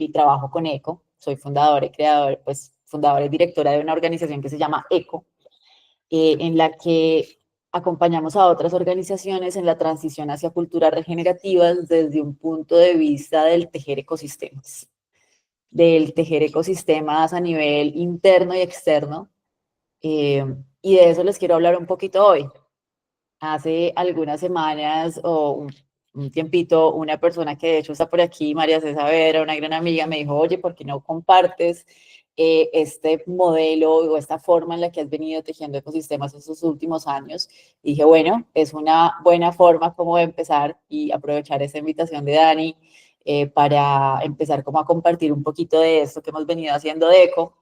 y trabajo con ECO. Soy fundadora y creadora, pues fundadora y directora de una organización que se llama ECO, en la que acompañamos a otras organizaciones en la transición hacia culturas regenerativas desde un punto de vista del tejer ecosistemas a nivel interno y externo. Y de eso les quiero hablar un poquito hoy. Hace algunas semanas o un tiempito, una persona que de hecho está por aquí, María César Vera, una gran amiga, me dijo, oye, ¿por qué no compartes este modelo o esta forma en la que has venido tejiendo ecosistemas estos últimos años? Y dije, bueno, es una buena forma como de empezar y aprovechar esa invitación de Dani para empezar como a compartir un poquito de esto que hemos venido haciendo de ECO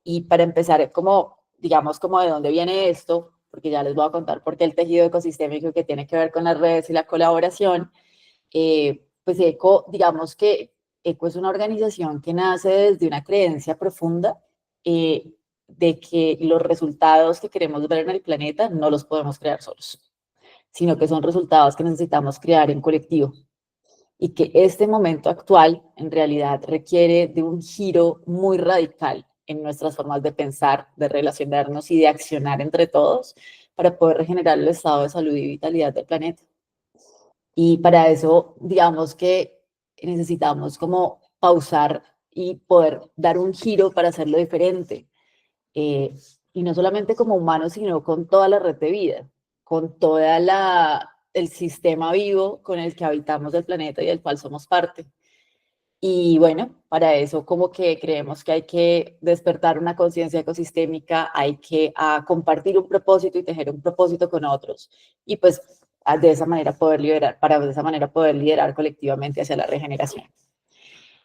y para empezar como, digamos, como de dónde viene esto, porque ya les voy a contar por qué el tejido ecosistémico que tiene que ver con las redes y la colaboración. Pues ECO, digamos que ECO es una organización que nace desde una creencia profunda de que los resultados que queremos ver en el planeta no los podemos crear solos, sino que son resultados que necesitamos crear en colectivo y que este momento actual en realidad requiere de un giro muy radical en nuestras formas de pensar, de relacionarnos y de accionar entre todos para poder regenerar el estado de salud y vitalidad del planeta. Y para eso, digamos que necesitamos como pausar y poder dar un giro para hacerlo diferente. Y no solamente como humanos, sino con toda la red de vida, con toda el sistema vivo con el que habitamos el planeta y del cual somos parte. Y bueno, para eso como que creemos que hay que despertar una conciencia ecosistémica, hay que compartir un propósito y tejer un propósito con otros. Y pues de esa manera poder liderar, para de esa manera poder liderar colectivamente hacia la regeneración.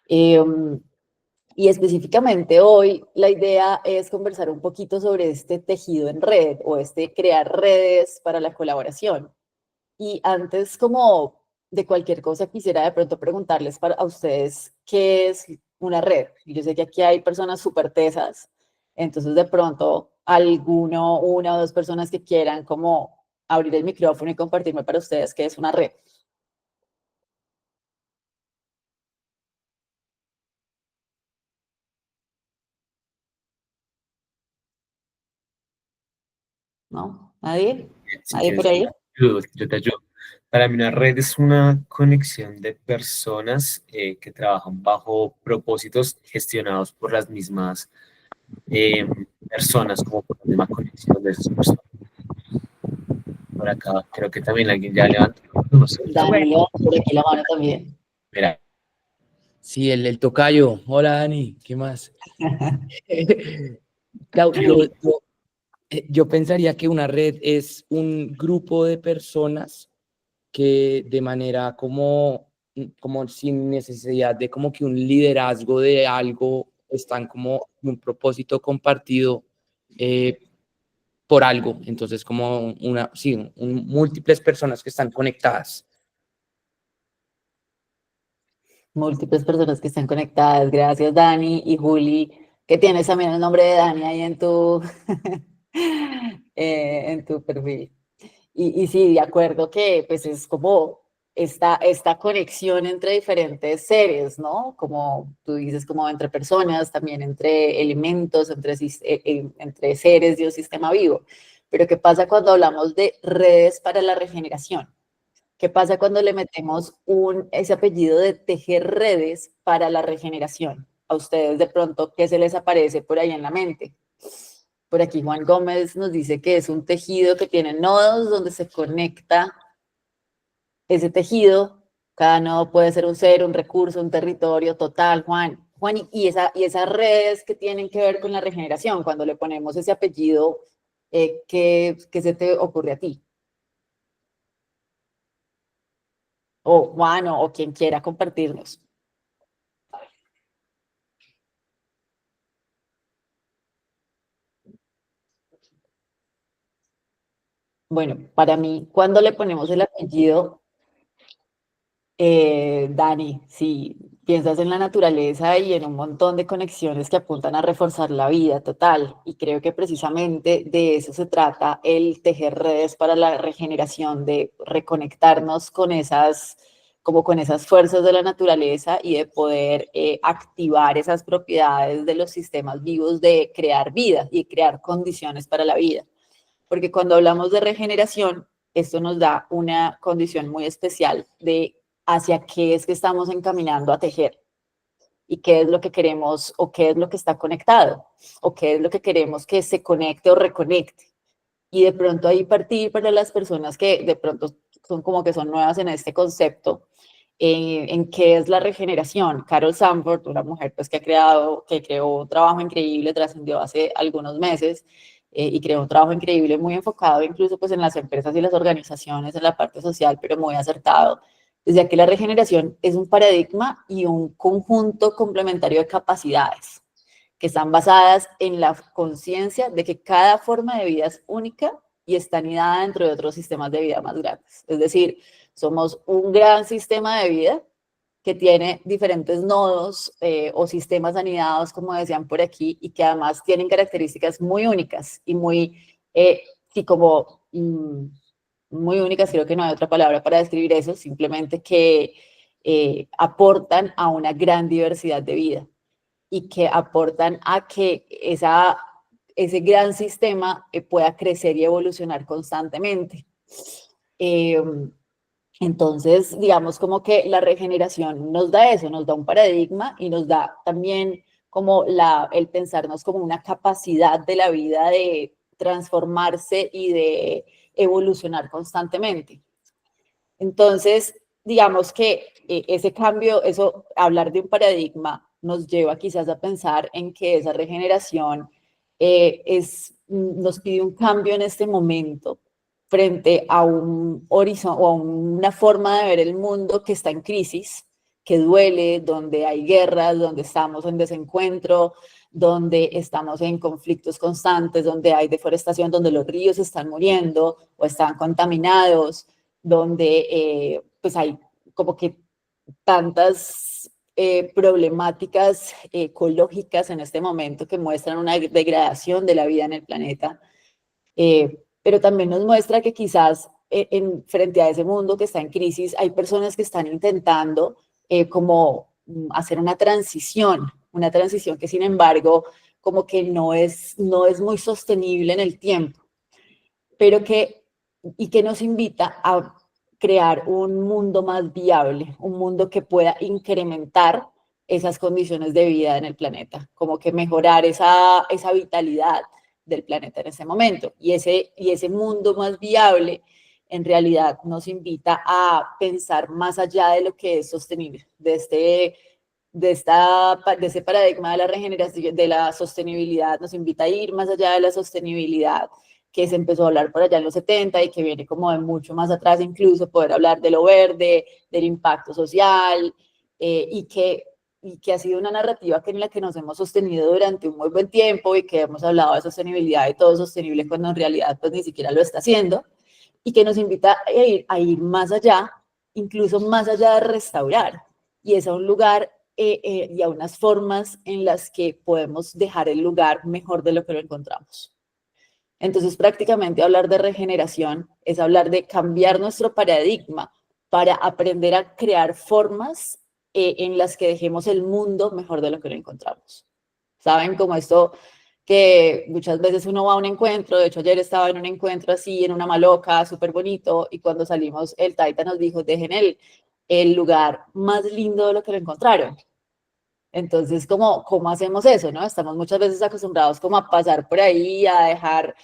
Y específicamente hoy la idea es conversar un poquito sobre este tejido en red o este crear redes para la colaboración. Y antes como de cualquier cosa quisiera de pronto preguntarles a ustedes qué es una red. Y yo sé que aquí hay personas súper tesas, entonces de pronto una o dos personas que quieran como abrir el micrófono y compartirme para ustedes qué es una red. ¿No? ¿Nadie? Si ¿Nadie por quieres, ahí? yo te ayudo. Para mí una red es una conexión de personas que trabajan bajo propósitos gestionados por las mismas eh, personas, como por la misma conexión de esas personas. Por acá creo que también alguien ya levantó, no sé. Dani, levanta por aquí la mano también. Mira, Sí, el tocayo. Hola, Dani, ¿qué más? Clau, yo pensaría que una red es un grupo de personas que de manera como sin necesidad de como que un liderazgo de algo, están como en un propósito compartido eh, por algo. Entonces, como múltiples personas que están conectadas. Múltiples personas que están conectadas. Gracias, Dani y Juli, que tienes también el nombre de Dani ahí en tu perfil. Y sí, de acuerdo que pues es como esta conexión entre diferentes seres, ¿no? Como tú dices, como entre personas, también entre elementos, entre seres de un sistema vivo. Pero ¿qué pasa cuando hablamos de redes para la regeneración? ¿Qué pasa cuando le metemos ese apellido de tejer redes para la regeneración? A ustedes de pronto, ¿qué se les aparece por ahí en la mente? Por aquí Juan Gómez nos dice que es un tejido que tiene nodos donde se conecta ese tejido. Cada nodo puede ser un ser, un recurso, un territorio total, Juan. Juan, y esas redes que tienen que ver con la regeneración, cuando le ponemos ese apellido, ¿qué se te ocurre a ti? O Juan, o quien quiera compartirnos. Bueno, para mí, cuando le ponemos el apellido, Dani, si piensas en la naturaleza y en un montón de conexiones que apuntan a reforzar la vida total, y creo que precisamente de eso se trata el tejer redes para la regeneración, de reconectarnos con como con esas fuerzas de la naturaleza y de poder activar esas propiedades de los sistemas vivos de crear vida y crear condiciones para la vida. Porque cuando hablamos de regeneración, esto nos da una condición muy especial de hacia qué es que estamos encaminando a tejer y qué es lo que queremos o qué es lo que está conectado o qué es lo que queremos que se conecte o reconecte. Y de pronto ahí partir para las personas que de pronto son como que son nuevas en este concepto, en qué es la regeneración. Carol Sanford, una mujer pues que creó un trabajo increíble, trascendió hace algunos meses y creó un trabajo increíble muy enfocado incluso pues en las empresas y las organizaciones, en la parte social, pero muy acertado. Desde que la regeneración es un paradigma y un conjunto complementario de capacidades que están basadas en la conciencia de que cada forma de vida es única y está anidada dentro de otros sistemas de vida más grandes. Es decir, somos un gran sistema de vida que tiene diferentes nodos o sistemas anidados, como decían por aquí, y que además tienen características muy únicas y muy, sí, como muy únicas, creo que no hay otra palabra para describir eso, simplemente que aportan a una gran diversidad de vida y que aportan a que ese gran sistema pueda crecer y evolucionar constantemente. Entonces, digamos como que la regeneración nos da eso, nos da un paradigma y nos da también como el pensarnos como una capacidad de la vida de transformarse y de evolucionar constantemente. Entonces, digamos que ese cambio, eso, hablar de un paradigma nos lleva quizás a pensar en que esa regeneración nos pide un cambio en este momento frente a un horizonte o a una forma de ver el mundo que está en crisis, que duele, donde hay guerras, donde estamos en desencuentro, donde estamos en conflictos constantes, donde hay deforestación, donde los ríos están muriendo o están contaminados, donde pues hay como que tantas problemáticas ecológicas en este momento que muestran una degradación de la vida en el planeta, pero también nos muestra que quizás frente a ese mundo que está en crisis hay personas que están intentando como hacer una transición que sin embargo como que no es muy sostenible en el tiempo, pero que nos invita a crear un mundo más viable, un mundo que pueda incrementar esas condiciones de vida en el planeta, como que mejorar esa vitalidad del planeta en ese momento. Y ese mundo más viable en realidad nos invita a pensar más allá de lo que es sostenible, de ese paradigma de la regeneración, de la sostenibilidad, nos invita a ir más allá de la sostenibilidad que se empezó a hablar por allá en los 70 y que viene como de mucho más atrás, incluso poder hablar de lo verde, del impacto social, y que ha sido una narrativa en la que nos hemos sostenido durante un muy buen tiempo y que hemos hablado de sostenibilidad y todo sostenible cuando en realidad pues ni siquiera lo está haciendo, y que nos invita a ir más allá, incluso más allá de restaurar, y es a un lugar y a unas formas en las que podemos dejar el lugar mejor de lo que lo encontramos. Entonces, prácticamente hablar de regeneración es hablar de cambiar nuestro paradigma para aprender a crear formas en las que dejemos el mundo mejor de lo que lo encontramos. ¿Saben? Como esto que muchas veces uno va a un encuentro, de hecho ayer estaba en un encuentro así, en una maloca, súper bonito, y cuando salimos el taita nos dijo, dejen el lugar más lindo de lo que lo encontraron. Entonces, ¿cómo hacemos eso, no? Estamos muchas veces acostumbrados como a pasar por ahí, a dejar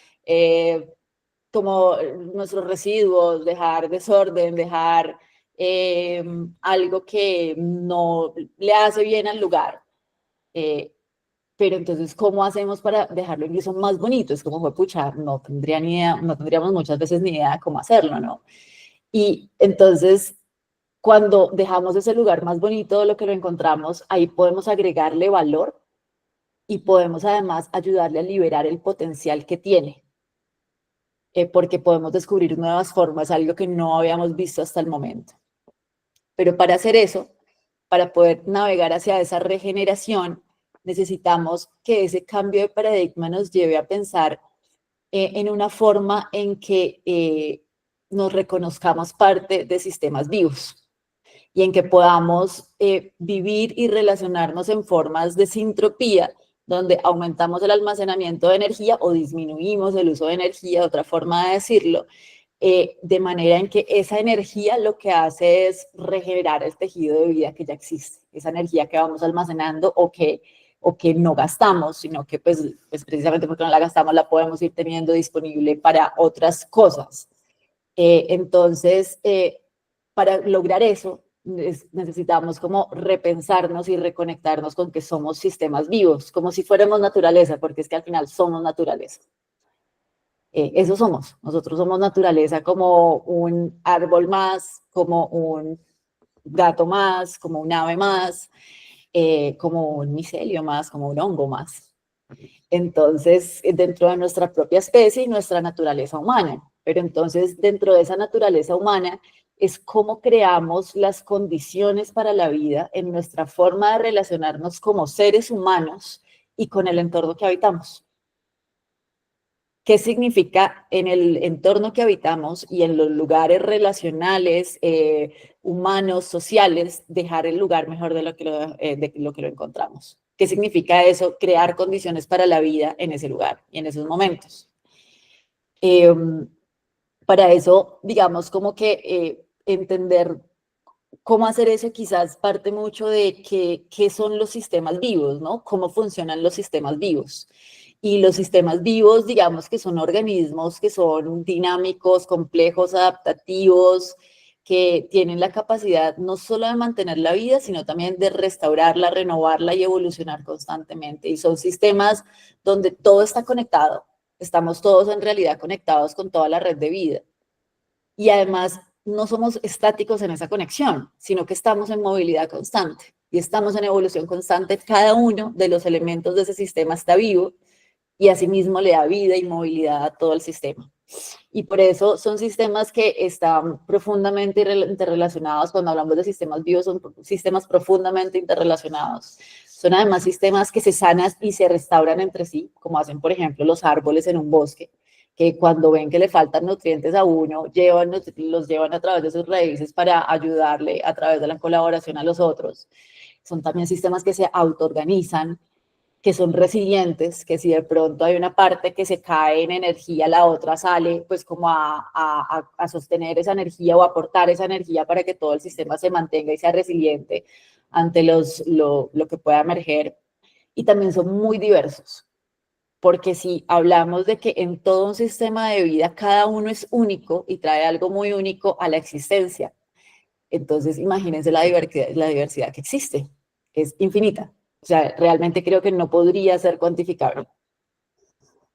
como nuestros residuos, dejar desorden, dejar algo que no le hace bien al lugar. Pero entonces, ¿cómo hacemos para dejarlo incluso más bonito? Es como fue, pucha, no tendríamos muchas veces ni idea de cómo hacerlo, ¿no? Y entonces, cuando dejamos ese lugar más bonito de lo que lo encontramos, ahí podemos agregarle valor y podemos además ayudarle a liberar el potencial que tiene, porque podemos descubrir nuevas formas, algo que no habíamos visto hasta el momento. Pero para hacer eso, para poder navegar hacia esa regeneración, necesitamos que ese cambio de paradigma nos lleve a pensar en una forma en que nos reconozcamos parte de sistemas vivos y en que podamos vivir y relacionarnos en formas de sintropía, donde aumentamos el almacenamiento de energía o disminuimos el uso de energía, otra forma de decirlo, de manera en que esa energía lo que hace es regenerar el tejido de vida que ya existe, esa energía que vamos almacenando o que no gastamos, sino que pues precisamente porque no la gastamos la podemos ir teniendo disponible para otras cosas. Entonces, para lograr eso, necesitamos como repensarnos y reconectarnos con que somos sistemas vivos, como si fuéramos naturaleza, porque es que al final somos naturaleza. Eso somos, nosotros somos naturaleza como un árbol más, como un gato más, como un ave más, como un micelio más, como un hongo más. Entonces, dentro de nuestra propia especie y nuestra naturaleza humana. Pero entonces, dentro de esa naturaleza humana, es cómo creamos las condiciones para la vida en nuestra forma de relacionarnos como seres humanos y con el entorno que habitamos. ¿Qué significa en el entorno que habitamos y en los lugares relacionales, humanos, sociales, dejar el lugar mejor de lo que lo encontramos? ¿Qué significa eso? Crear condiciones para la vida en ese lugar y en esos momentos. Para eso, digamos, como que entender cómo hacer eso quizás parte mucho de qué son los sistemas vivos, ¿no? Cómo funcionan los sistemas vivos. Y los sistemas vivos, digamos que son organismos que son dinámicos, complejos, adaptativos, que tienen la capacidad no solo de mantener la vida, sino también de restaurarla, renovarla y evolucionar constantemente. Y son sistemas donde todo está conectado. Estamos todos en realidad conectados con toda la red de vida. Y además no somos estáticos en esa conexión, sino que estamos en movilidad constante y estamos en evolución constante. Cada uno de los elementos de ese sistema está vivo y asimismo le da vida y movilidad a todo el sistema. Y por eso son sistemas que están profundamente interrelacionados. Cuando hablamos de sistemas vivos, son sistemas profundamente interrelacionados. Son además sistemas que se sanan y se restauran entre sí, como hacen, por ejemplo, los árboles en un bosque, que cuando ven que le faltan nutrientes a uno, los llevan a través de sus raíces para ayudarle a través de la colaboración a los otros. Son también sistemas que se autoorganizan, que son resilientes, que si de pronto hay una parte que se cae en energía, la otra sale pues como a sostener esa energía o aportar esa energía para que todo el sistema se mantenga y sea resiliente ante lo que pueda emerger. Y también son muy diversos, porque si hablamos de que en todo un sistema de vida cada uno es único y trae algo muy único a la existencia, entonces imagínense la diversidad que existe, es infinita. O sea, realmente creo que no podría ser cuantificable.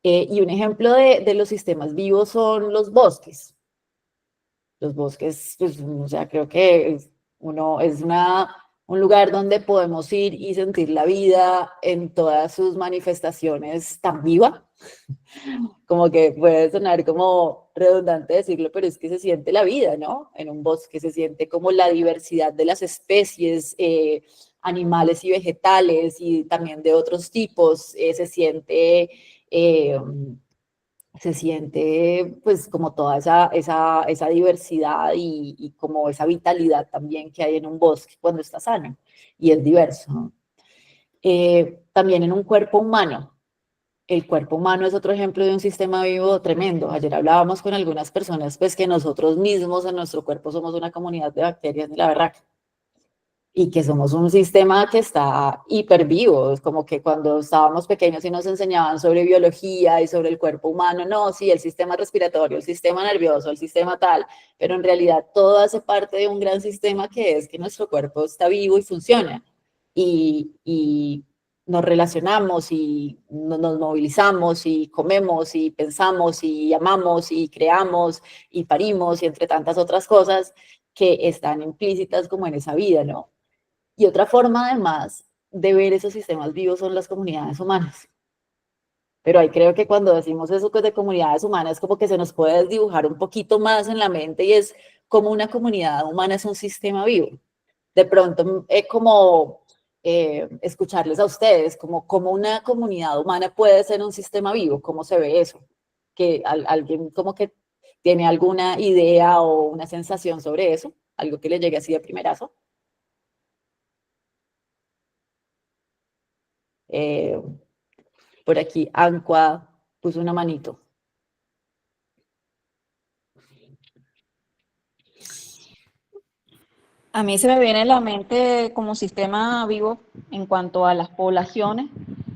Y un ejemplo de los sistemas vivos son los bosques. Los bosques, pues, o sea, creo que es un lugar donde podemos ir y sentir la vida en todas sus manifestaciones tan viva, como que puede sonar como redundante decirlo, pero es que se siente la vida, ¿no? En un bosque se siente como la diversidad de las especies, animales y vegetales y también de otros tipos, eh, se siente pues como toda esa diversidad y como esa vitalidad también que hay en un bosque cuando está sano y es diverso, ¿no? También en un cuerpo humano. El cuerpo humano es otro ejemplo de un sistema vivo tremendo. Ayer hablábamos con algunas personas pues que nosotros mismos en nuestro cuerpo somos una comunidad de bacterias de la berraca y que somos un sistema que está hiper vivo. Es como que cuando estábamos pequeños y nos enseñaban sobre biología y sobre el cuerpo humano, no, sí, el sistema respiratorio, el sistema nervioso, el sistema tal, pero en realidad todo hace parte de un gran sistema que es que nuestro cuerpo está vivo y funciona. Y nos relacionamos y nos movilizamos y comemos y pensamos y amamos y creamos y parimos y entre tantas otras cosas que están implícitas como en esa vida, ¿no? Y otra forma, además, de ver esos sistemas vivos son las comunidades humanas. Pero ahí creo que cuando decimos eso que es de comunidades humanas, como que se nos puede desdibujar un poquito más en la mente y es como una comunidad humana es un sistema vivo. De pronto, como escucharles a ustedes, como una comunidad humana puede ser un sistema vivo, ¿cómo se ve eso? Que alguien como que tiene alguna idea o una sensación sobre eso, algo que le llegue así de primerazo. Por aquí, Anqua puso una manito. A mí se me viene a la mente como sistema vivo en cuanto a las poblaciones,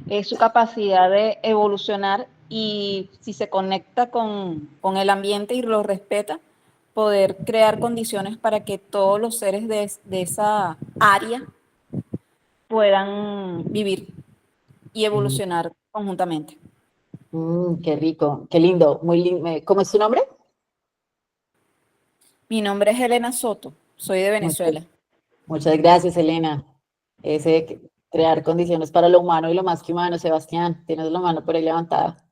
es su capacidad de evolucionar y si se conecta con el ambiente y lo respeta, poder crear condiciones para que todos los seres de esa área puedan vivir y evolucionar conjuntamente. Qué rico, qué lindo, muy lindo. ¿Cómo es tu nombre? Mi nombre es Elena Soto, soy de Venezuela. Muchas gracias, Elena. Crear condiciones para lo humano y lo más que humano. Sebastián, tienes la mano por ahí levantada.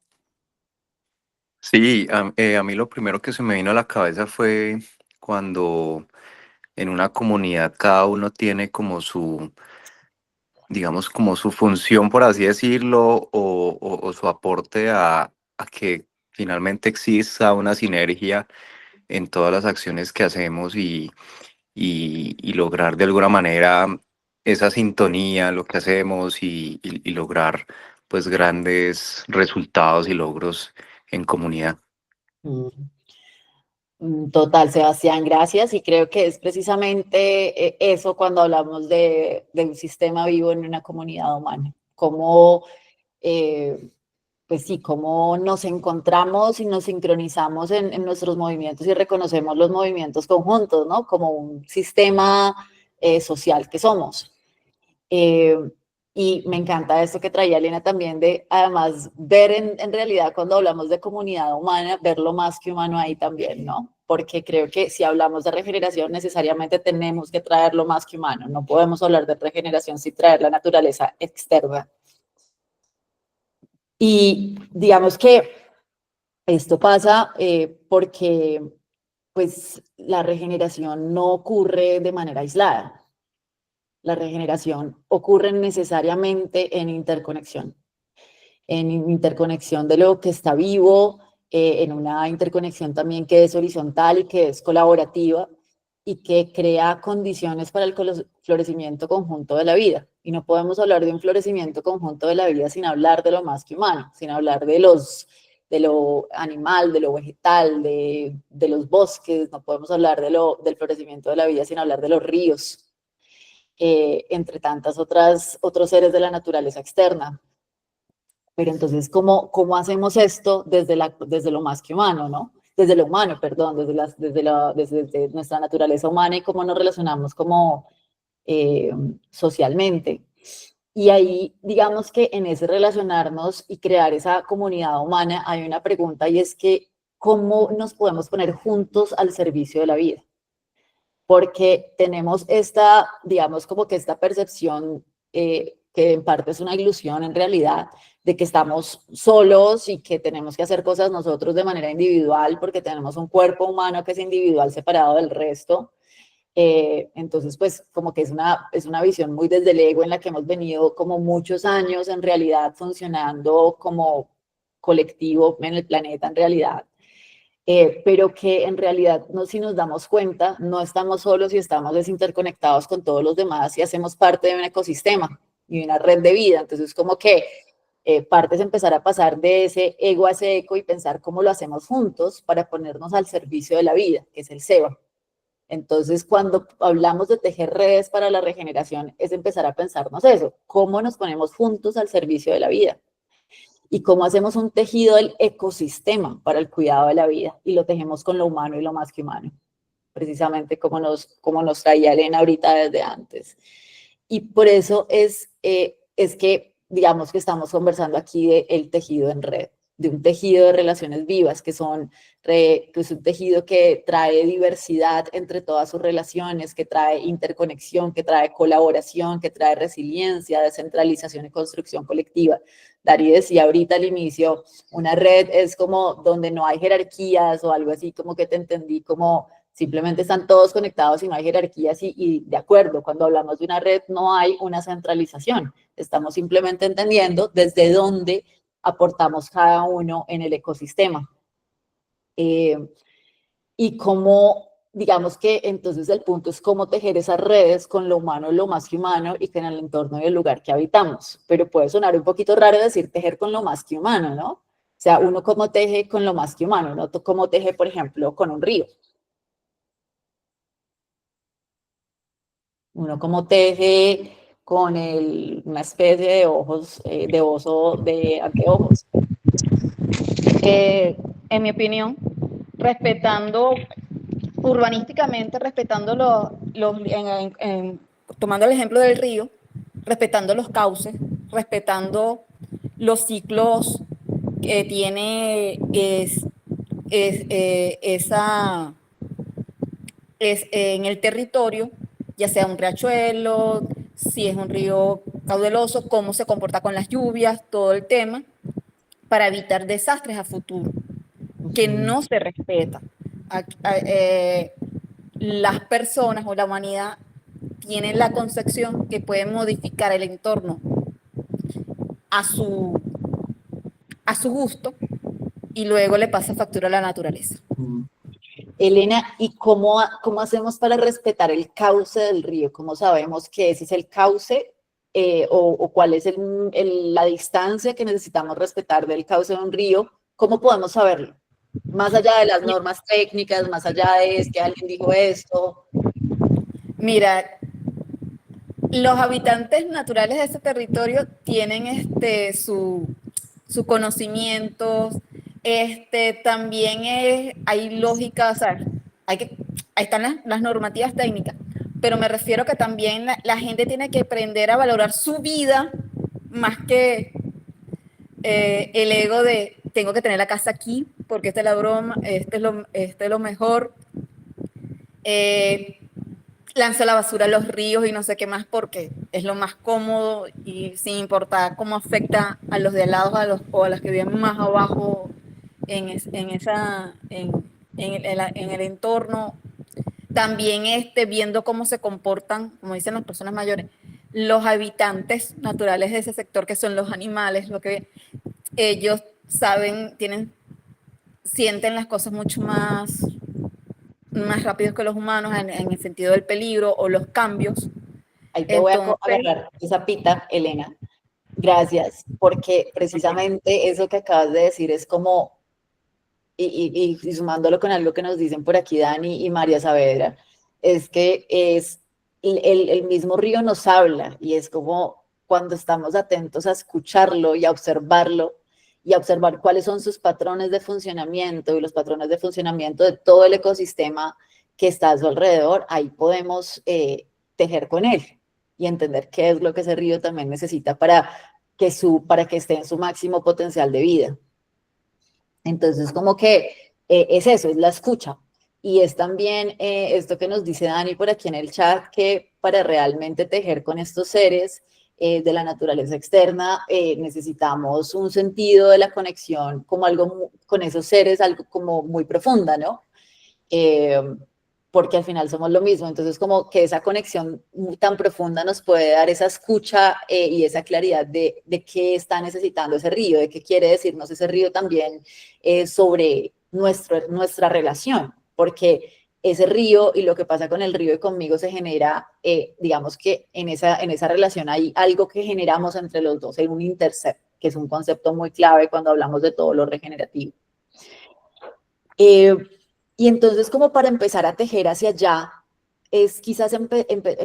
Sí, a mí lo primero que se me vino a la cabeza fue cuando en una comunidad cada uno tiene como su, digamos, como su función, por así decirlo, o su aporte a que finalmente exista una sinergia en todas las acciones que hacemos y lograr de alguna manera esa sintonía, lo que hacemos y lograr pues grandes resultados y logros en comunidad. Total, Sebastián, gracias. Y creo que es precisamente eso cuando hablamos de un sistema vivo en una comunidad humana. Cómo, pues sí, cómo nos encontramos y nos sincronizamos en nuestros movimientos y reconocemos los movimientos conjuntos, ¿no? Como un sistema social que somos. Eh, y me encanta esto que traía Elena también de, además, ver en realidad cuando hablamos de comunidad humana, ver lo más que humano ahí también, ¿no? Porque creo que si hablamos de regeneración, necesariamente tenemos que traer lo más que humano. No podemos hablar de regeneración sin traer la naturaleza externa. Y digamos que esto pasa porque pues, la regeneración no ocurre de manera aislada. La regeneración ocurre necesariamente en interconexión de lo que está vivo, en una interconexión también que es horizontal y que es colaborativa y que crea condiciones para el florecimiento conjunto de la vida. Y no podemos hablar de un florecimiento conjunto de la vida sin hablar de lo más que humano, sin hablar de lo animal, de lo vegetal, de los bosques, no podemos hablar del florecimiento de la vida sin hablar de los ríos, entre tantas otros seres de la naturaleza externa. Pero entonces, ¿cómo hacemos esto desde lo más que humano, ¿no? Desde lo humano, perdón, desde nuestra naturaleza humana y cómo nos relacionamos como socialmente. Y ahí, digamos que en ese relacionarnos y crear esa comunidad humana, hay una pregunta y es que, ¿cómo nos podemos poner juntos al servicio de la vida? Porque tenemos digamos, como que esta percepción, que en parte es una ilusión en realidad, de que estamos solos y que tenemos que hacer cosas nosotros de manera individual, porque tenemos un cuerpo humano que es individual separado del resto. Entonces, pues, como que es una visión muy desde el ego en la que hemos venido como muchos años en realidad funcionando como colectivo en el planeta en realidad. Pero que en realidad, no, si nos damos cuenta, no estamos solos y estamos desinterconectados con todos los demás y hacemos parte de un ecosistema y una red de vida. Entonces, como que parte es empezar a pasar de ese ego a ese eco y pensar cómo lo hacemos juntos para ponernos al servicio de la vida, que es el SEBA. Entonces, cuando hablamos de tejer redes para la regeneración, es empezar a pensarnos eso, cómo nos ponemos juntos al servicio de la vida y cómo hacemos un tejido del ecosistema para el cuidado de la vida y lo tejemos con lo humano y lo más que humano, precisamente como nos traía Elena ahorita desde antes. Y por eso es que, digamos que estamos conversando aquí del tejido en red, de un tejido de relaciones vivas, que es un tejido que trae diversidad entre todas sus relaciones, que trae interconexión, que trae colaboración, que trae resiliencia, descentralización y construcción colectiva. Dari decía ahorita al inicio, una red es como donde no hay jerarquías o algo así, como que te entendí como simplemente están todos conectados y no hay jerarquías y de acuerdo, cuando hablamos de una red no hay una centralización, estamos simplemente entendiendo desde dónde aportamos cada uno en el ecosistema. Y cómo digamos que entonces el punto es cómo tejer esas redes con lo humano, lo más que humano y con el entorno y el lugar que habitamos. Pero puede sonar un poquito raro decir tejer con lo más que humano, ¿no? O sea, uno cómo teje con lo más que humano, ¿no? Cómo teje, por ejemplo, con un río. Uno cómo teje con una especie de ojos, de oso de anteojos. En mi opinión, respetando urbanísticamente, respetando tomando el ejemplo del río, respetando los cauces, respetando los ciclos que tiene en el territorio, ya sea un riachuelo, si es un río caudaloso, cómo se comporta con las lluvias, todo el tema, para evitar desastres a futuro, que no se respeta. Las personas o la humanidad tienen la concepción que pueden modificar el entorno a su gusto y luego le pasa factura a la naturaleza. Elena, ¿y cómo hacemos para respetar el cauce del río? ¿Cómo sabemos que ese es el cauce o cuál es la distancia que necesitamos respetar del cauce de un río? ¿Cómo podemos saberlo? Más allá de las normas técnicas, más allá de que alguien dijo esto. Mira, los habitantes naturales de ese territorio tienen su conocimiento, también hay lógica, o sea, ahí están las normativas técnicas, pero me refiero que también la gente tiene que aprender a valorar su vida más que el ego de tengo que tener la casa aquí porque esta es la broma, este es lo mejor. Lanza la basura a los ríos y no sé qué más porque es lo más cómodo y sin importar cómo afecta a los de al lado o a los que viven más abajo en el entorno. También viendo cómo se comportan, como dicen las personas mayores, los habitantes naturales de ese sector, que son los animales, lo que ellos saben, sienten las cosas mucho más rápidos que los humanos en el sentido del peligro o los cambios. Ahí te voy a agarrar esa pita, Elena. Gracias, porque precisamente eso que acabas de decir es como, y sumándolo con algo que nos dicen por aquí Dani y María Saavedra, es que el mismo río nos habla y es como cuando estamos atentos a escucharlo y a observarlo y a observar cuáles son sus patrones de funcionamiento y los patrones de funcionamiento de todo el ecosistema que está a su alrededor, ahí podemos tejer con él y entender qué es lo que ese río también necesita para que esté en su máximo potencial de vida. Entonces, como que es eso, es la escucha. Y es también esto que nos dice Dani por aquí en el chat, que para realmente tejer con estos seres de la naturaleza externa, necesitamos un sentido de la conexión como algo con esos seres, algo como muy profunda, ¿no? Porque al final somos lo mismo, entonces como que esa conexión tan profunda nos puede dar esa escucha y esa claridad de qué está necesitando ese río, de qué quiere decirnos ese río también sobre nuestra relación, porque ese río y lo que pasa con el río y conmigo se genera, digamos que en esa relación hay algo que generamos entre los dos, en un intercept, que es un concepto muy clave cuando hablamos de todo lo regenerativo. Y entonces, como para empezar a tejer hacia allá, es quizás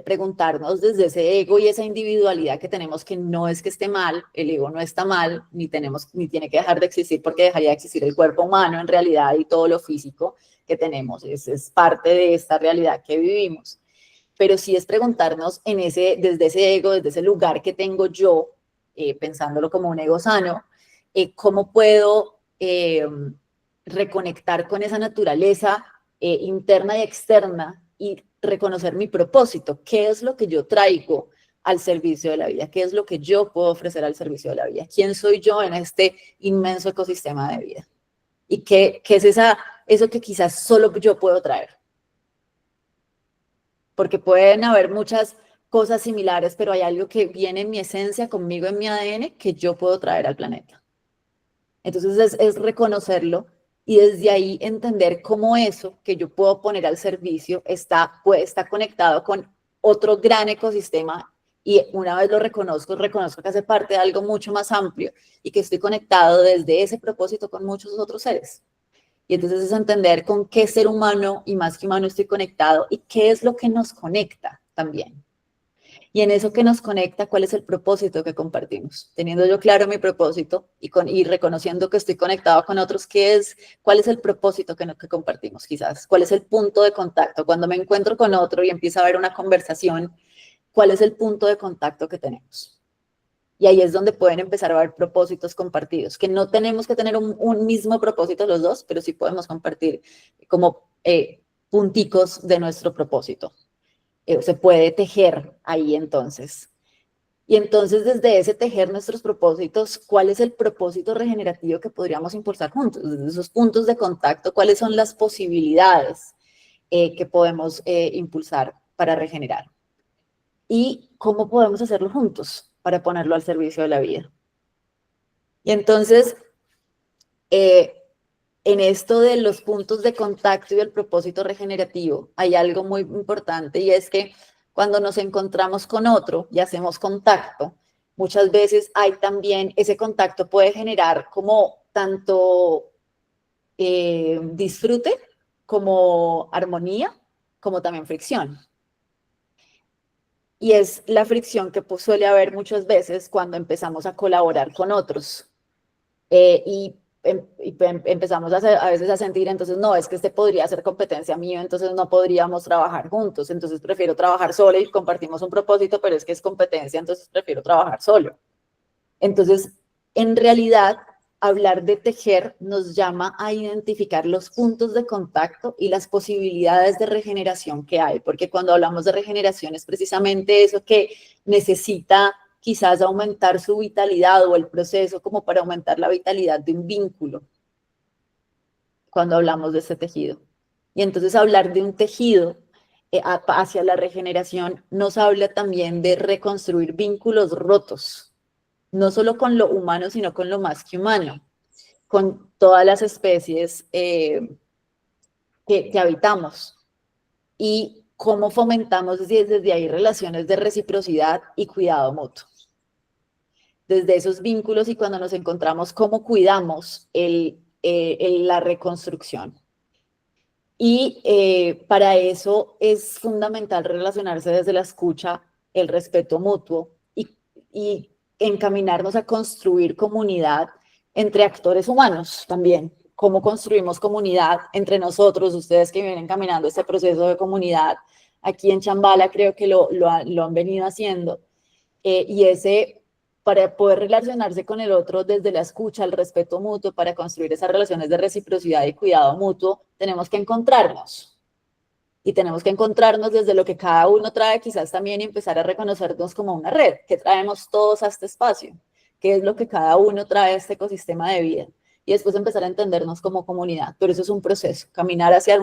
preguntarnos desde ese ego y esa individualidad que tenemos, que no es que esté mal, el ego no está mal, ni tiene que dejar de existir porque dejaría de existir el cuerpo humano en realidad y todo lo físico que tenemos, es parte de esta realidad que vivimos. Pero sí es preguntarnos desde ese ego, desde ese lugar que tengo yo, pensándolo como un ego sano, cómo puedo reconectar con esa naturaleza interna y externa y reconocer mi propósito, qué es lo que yo traigo al servicio de la vida, qué es lo que yo puedo ofrecer al servicio de la vida, quién soy yo en este inmenso ecosistema de vida y qué es eso que quizás solo yo puedo traer. Porque pueden haber muchas cosas similares, pero hay algo que viene en mi esencia, conmigo en mi ADN, que yo puedo traer al planeta. Entonces es reconocerlo y desde ahí entender cómo eso que yo puedo poner al servicio está conectado con otro gran ecosistema, y una vez lo reconozco que hace parte de algo mucho más amplio y que estoy conectado desde ese propósito con muchos otros seres. Y entonces es entender con qué ser humano y más que humano estoy conectado y qué es lo que nos conecta también. Y en eso que nos conecta, ¿cuál es el propósito que compartimos? Teniendo yo claro mi propósito y reconociendo que estoy conectado con otros, ¿cuál es el propósito que compartimos quizás? ¿Cuál es el punto de contacto? Cuando me encuentro con otro y empieza a haber una conversación, ¿cuál es el punto de contacto que tenemos? Y ahí es donde pueden empezar a haber propósitos compartidos, que no tenemos que tener un mismo propósito los dos, pero sí podemos compartir como punticos de nuestro propósito. Se puede tejer ahí entonces. Y entonces desde ese tejer nuestros propósitos, ¿cuál es el propósito regenerativo que podríamos impulsar juntos? Desde esos puntos de contacto, ¿cuáles son las posibilidades que podemos impulsar para regenerar? ¿Y cómo podemos hacerlo juntos para ponerlo al servicio de la vida? Y entonces, en esto de los puntos de contacto y el propósito regenerativo, hay algo muy importante, y es que cuando nos encontramos con otro y hacemos contacto, muchas veces hay también, ese contacto puede generar como tanto disfrute, como armonía, como también fricción. Y es la fricción que suele haber muchas veces cuando empezamos a colaborar con otros. Empezamos a veces a sentir, entonces, no, es que este podría ser competencia mía, entonces no podríamos trabajar juntos, entonces prefiero trabajar sola y compartimos un propósito, pero es que es competencia, entonces prefiero trabajar solo. Entonces, en realidad, hablar de tejer nos llama a identificar los puntos de contacto y las posibilidades de regeneración que hay, porque cuando hablamos de regeneración es precisamente eso que necesita quizás aumentar su vitalidad o el proceso como para aumentar la vitalidad de un vínculo, cuando hablamos de ese tejido. Y entonces hablar de un tejido hacia la regeneración nos habla también de reconstruir vínculos rotos, no solo con lo humano, sino con lo más que humano, con todas las especies que habitamos, y cómo fomentamos desde ahí relaciones de reciprocidad y cuidado mutuo. Desde esos vínculos, y cuando nos encontramos, cómo cuidamos la reconstrucción. Y para eso es fundamental relacionarse desde la escucha, el respeto mutuo y encaminarnos a construir comunidad entre actores humanos también. Cómo construimos comunidad entre nosotros, ustedes que vienen caminando este proceso de comunidad. Aquí en Chambala creo que lo han venido haciendo. Y para poder relacionarse con el otro desde la escucha, el respeto mutuo, para construir esas relaciones de reciprocidad y cuidado mutuo, tenemos que encontrarnos. Y tenemos que encontrarnos desde lo que cada uno trae quizás también, y empezar a reconocernos como una red, que traemos todos a este espacio, qué es lo que cada uno trae a este ecosistema de vida. Y después empezar a entendernos como comunidad. Pero eso es un proceso. Caminar hacia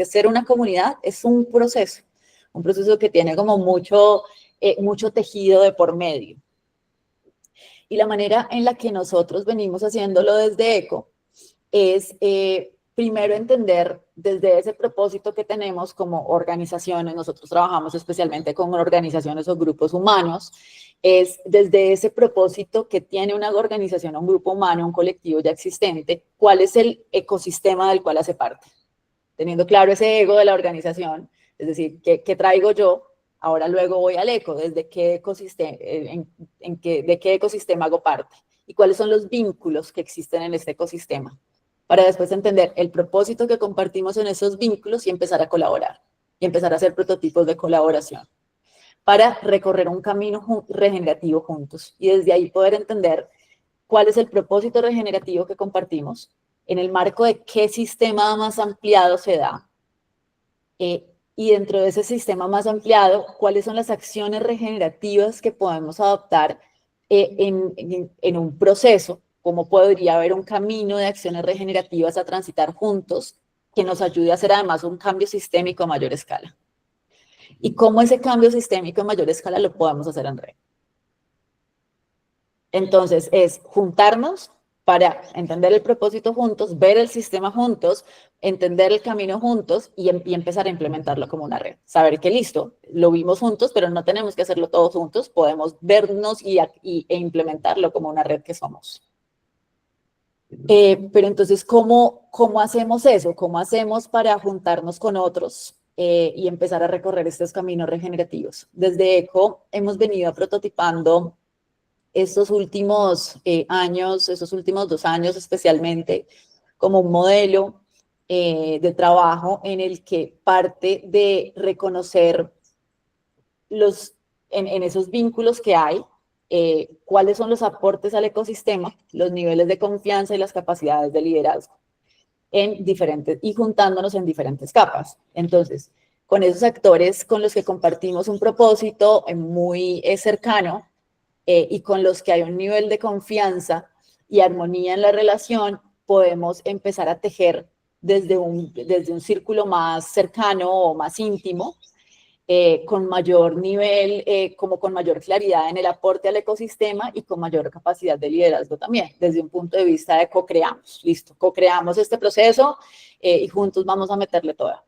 ser una comunidad es un proceso que tiene como mucho tejido de por medio. Y la manera en la que nosotros venimos haciéndolo desde ECO es primero entender desde ese propósito que tenemos como organizaciones. Nosotros trabajamos especialmente con organizaciones o grupos humanos. Es desde ese propósito que tiene una organización, un grupo humano, un colectivo ya existente, cuál es el ecosistema del cual hace parte. Teniendo claro ese ego de la organización, es decir, ¿qué traigo yo? Ahora luego voy al eco, desde qué ecosistema, de qué ecosistema hago parte y cuáles son los vínculos que existen en este ecosistema, para después entender el propósito que compartimos en esos vínculos y empezar a colaborar y empezar a hacer prototipos de colaboración para recorrer un camino regenerativo juntos, y desde ahí poder entender cuál es el propósito regenerativo que compartimos, en el marco de qué sistema más ampliado se da, y dentro de ese sistema más ampliado, cuáles son las acciones regenerativas que podemos adoptar en un proceso, cómo podría haber un camino de acciones regenerativas a transitar juntos que nos ayude a hacer además un cambio sistémico a mayor escala. Y cómo ese cambio sistémico a mayor escala lo podemos hacer en red. Entonces, es juntarnos para entender el propósito juntos, ver el sistema juntos, entender el camino juntos y empezar a implementarlo como una red. Saber que listo, lo vimos juntos, pero no tenemos que hacerlo todos juntos, podemos vernos e implementarlo como una red que somos. Pero entonces, ¿cómo hacemos eso? ¿Cómo hacemos para juntarnos con otros y empezar a recorrer estos caminos regenerativos? Desde ECO hemos venido prototipando estos últimos años, estos últimos 2 años especialmente, como un modelo de trabajo en el que parte de reconocer en esos vínculos que hay, cuáles son los aportes al ecosistema, los niveles de confianza y las capacidades de liderazgo y juntándonos en diferentes capas. Entonces, con esos actores con los que compartimos un propósito muy cercano y con los que hay un nivel de confianza y armonía en la relación, podemos empezar a tejer desde un círculo más cercano o más íntimo, con mayor nivel, como con mayor claridad en el aporte al ecosistema y con mayor capacidad de liderazgo también, desde un punto de vista de co-creamos. Listo, co-creamos este proceso y juntos vamos a meterle toda.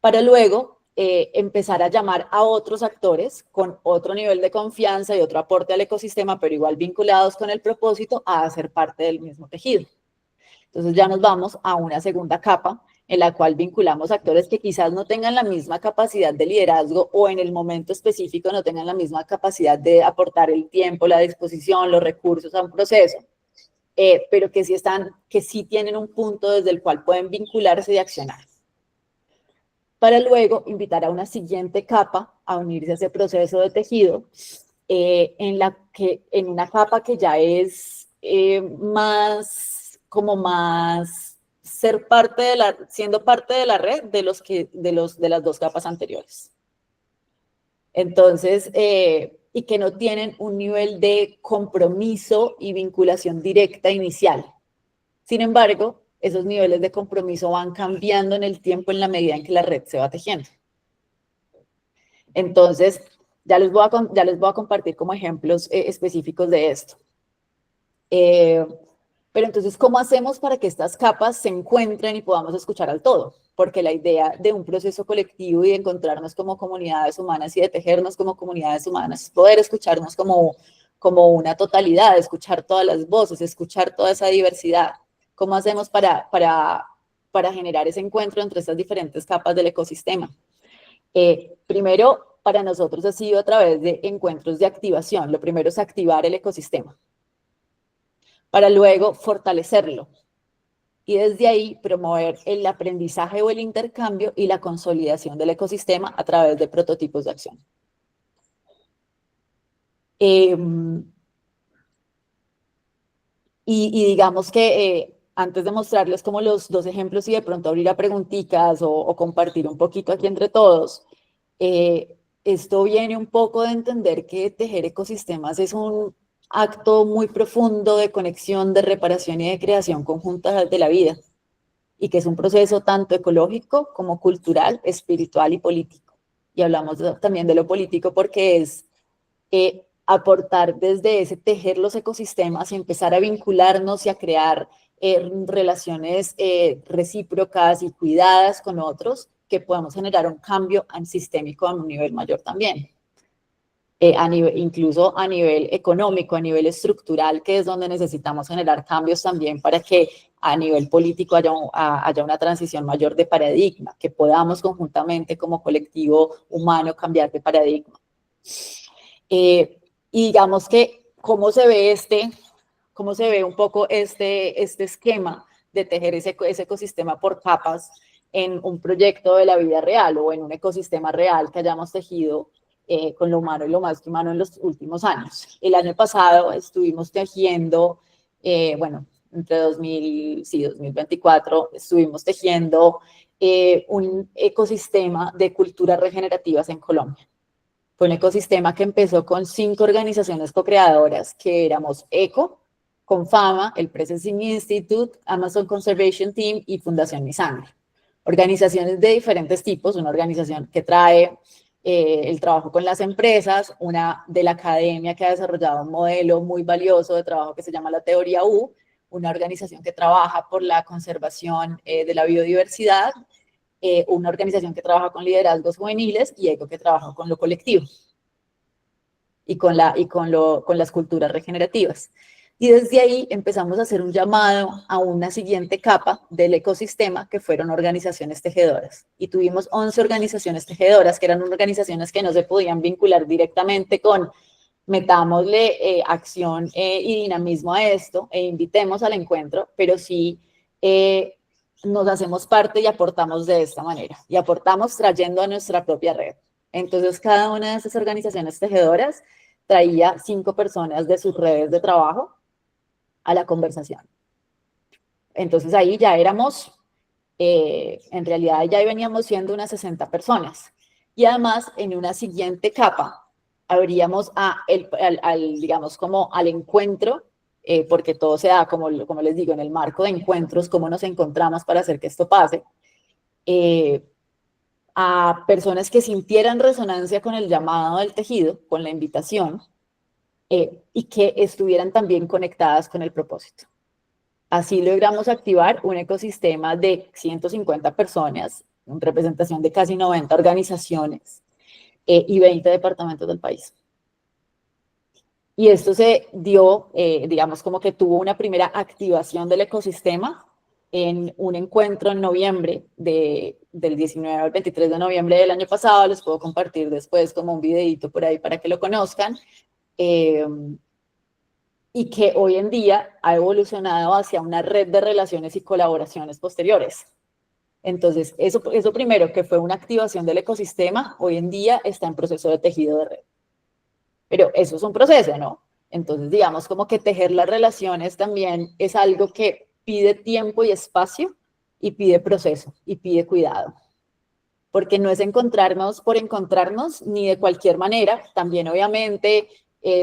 Para luego empezar a llamar a otros actores con otro nivel de confianza y otro aporte al ecosistema, pero igual vinculados con el propósito, a hacer parte del mismo tejido. Entonces ya nos vamos a una segunda capa en la cual vinculamos actores que quizás no tengan la misma capacidad de liderazgo o en el momento específico no tengan la misma capacidad de aportar el tiempo, la disposición, los recursos a un proceso, pero que sí tienen un punto desde el cual pueden vincularse y accionar. Para luego invitar a una siguiente capa a unirse a ese proceso de tejido, en una capa que ya es más siendo parte de la red de las 2 capas anteriores. Entonces, y que no tienen un nivel de compromiso y vinculación directa inicial. Sin embargo, esos niveles de compromiso van cambiando en el tiempo en la medida en que la red se va tejiendo. Entonces, ya les voy a compartir como ejemplos específicos de esto. Pero entonces, ¿cómo hacemos para que estas capas se encuentren y podamos escuchar al todo? Porque la idea de un proceso colectivo y de encontrarnos como comunidades humanas y de tejernos como comunidades humanas es poder escucharnos como una totalidad, escuchar todas las voces, escuchar toda esa diversidad. ¿Cómo hacemos para generar ese encuentro entre estas diferentes capas del ecosistema? Primero, para nosotros ha sido a través de encuentros de activación. Lo primero es activar el ecosistema, para luego fortalecerlo y desde ahí promover el aprendizaje o el intercambio y la consolidación del ecosistema a través de prototipos de acción. Y digamos que antes de mostrarles como los 2 ejemplos y de pronto abrir a preguntitas o compartir un poquito aquí entre todos, esto viene un poco de entender que tejer ecosistemas es un acto muy profundo de conexión, de reparación y de creación conjunta de la vida, y que es un proceso tanto ecológico como cultural, espiritual y político. Y hablamos también de lo político porque es aportar desde ese tejer los ecosistemas y empezar a vincularnos y a crear relaciones recíprocas y cuidadas con otros, que podamos generar un cambio sistémico a un nivel mayor también. Incluso a nivel económico, a nivel estructural, que es donde necesitamos generar cambios también para que a nivel político haya una transición mayor de paradigma, que podamos conjuntamente como colectivo humano cambiar de paradigma. Y digamos que cómo se ve un poco este esquema de tejer ese ecosistema por capas en un proyecto de la vida real o en un ecosistema real que hayamos tejido con lo humano y lo más que humano en los últimos años. El año pasado estuvimos tejiendo, entre 2024, estuvimos tejiendo un ecosistema de culturas regenerativas en Colombia. Fue un ecosistema que empezó con 5 organizaciones co-creadoras, que éramos ECO, Confama, el Processing Institute, Amazon Conservation Team y Fundación Mi Sangre. Organizaciones de diferentes tipos, una organización que trae el trabajo con las empresas, una de la academia que ha desarrollado un modelo muy valioso de trabajo que se llama la teoría U, una organización que trabaja por la conservación de la biodiversidad, una organización que trabaja con liderazgos juveniles y ECO que trabaja con lo colectivo y con las culturas regenerativas. Y desde ahí empezamos a hacer un llamado a una siguiente capa del ecosistema que fueron organizaciones tejedoras. Y tuvimos 11 organizaciones tejedoras, que eran organizaciones que no se podían vincular directamente con metámosle acción y dinamismo a esto e invitemos al encuentro, pero sí nos hacemos parte y aportamos de esta manera. Y aportamos trayendo a nuestra propia red. Entonces, cada una de esas organizaciones tejedoras traía 5 personas de sus redes de trabajo a la conversación. Entonces, ahí ya éramos, en realidad ya veníamos siendo unas 60 personas. Y además, en una siguiente capa, abríamos digamos, como al encuentro, porque todo se da, como les digo, en el marco de encuentros, cómo nos encontramos para hacer que esto pase, a personas que sintieran resonancia con el llamado del tejido, con la invitación, y que estuvieran también conectadas con el propósito. Así logramos activar un ecosistema de 150 personas, en representación de casi 90 organizaciones y 20 departamentos del país. Y esto se dio, digamos, como que tuvo una primera activación del ecosistema en un encuentro en noviembre, del 19 al 23 de noviembre del año pasado. Les puedo compartir después como un videito por ahí para que lo conozcan. Y que hoy en día ha evolucionado hacia una red de relaciones y colaboraciones posteriores. Entonces, eso primero, que fue una activación del ecosistema, hoy en día está en proceso de tejido de red. Pero eso es un proceso, ¿no? Entonces, digamos, como que tejer las relaciones también es algo que pide tiempo y espacio, y pide proceso, y pide cuidado. Porque no es encontrarnos por encontrarnos, ni de cualquier manera. También, obviamente,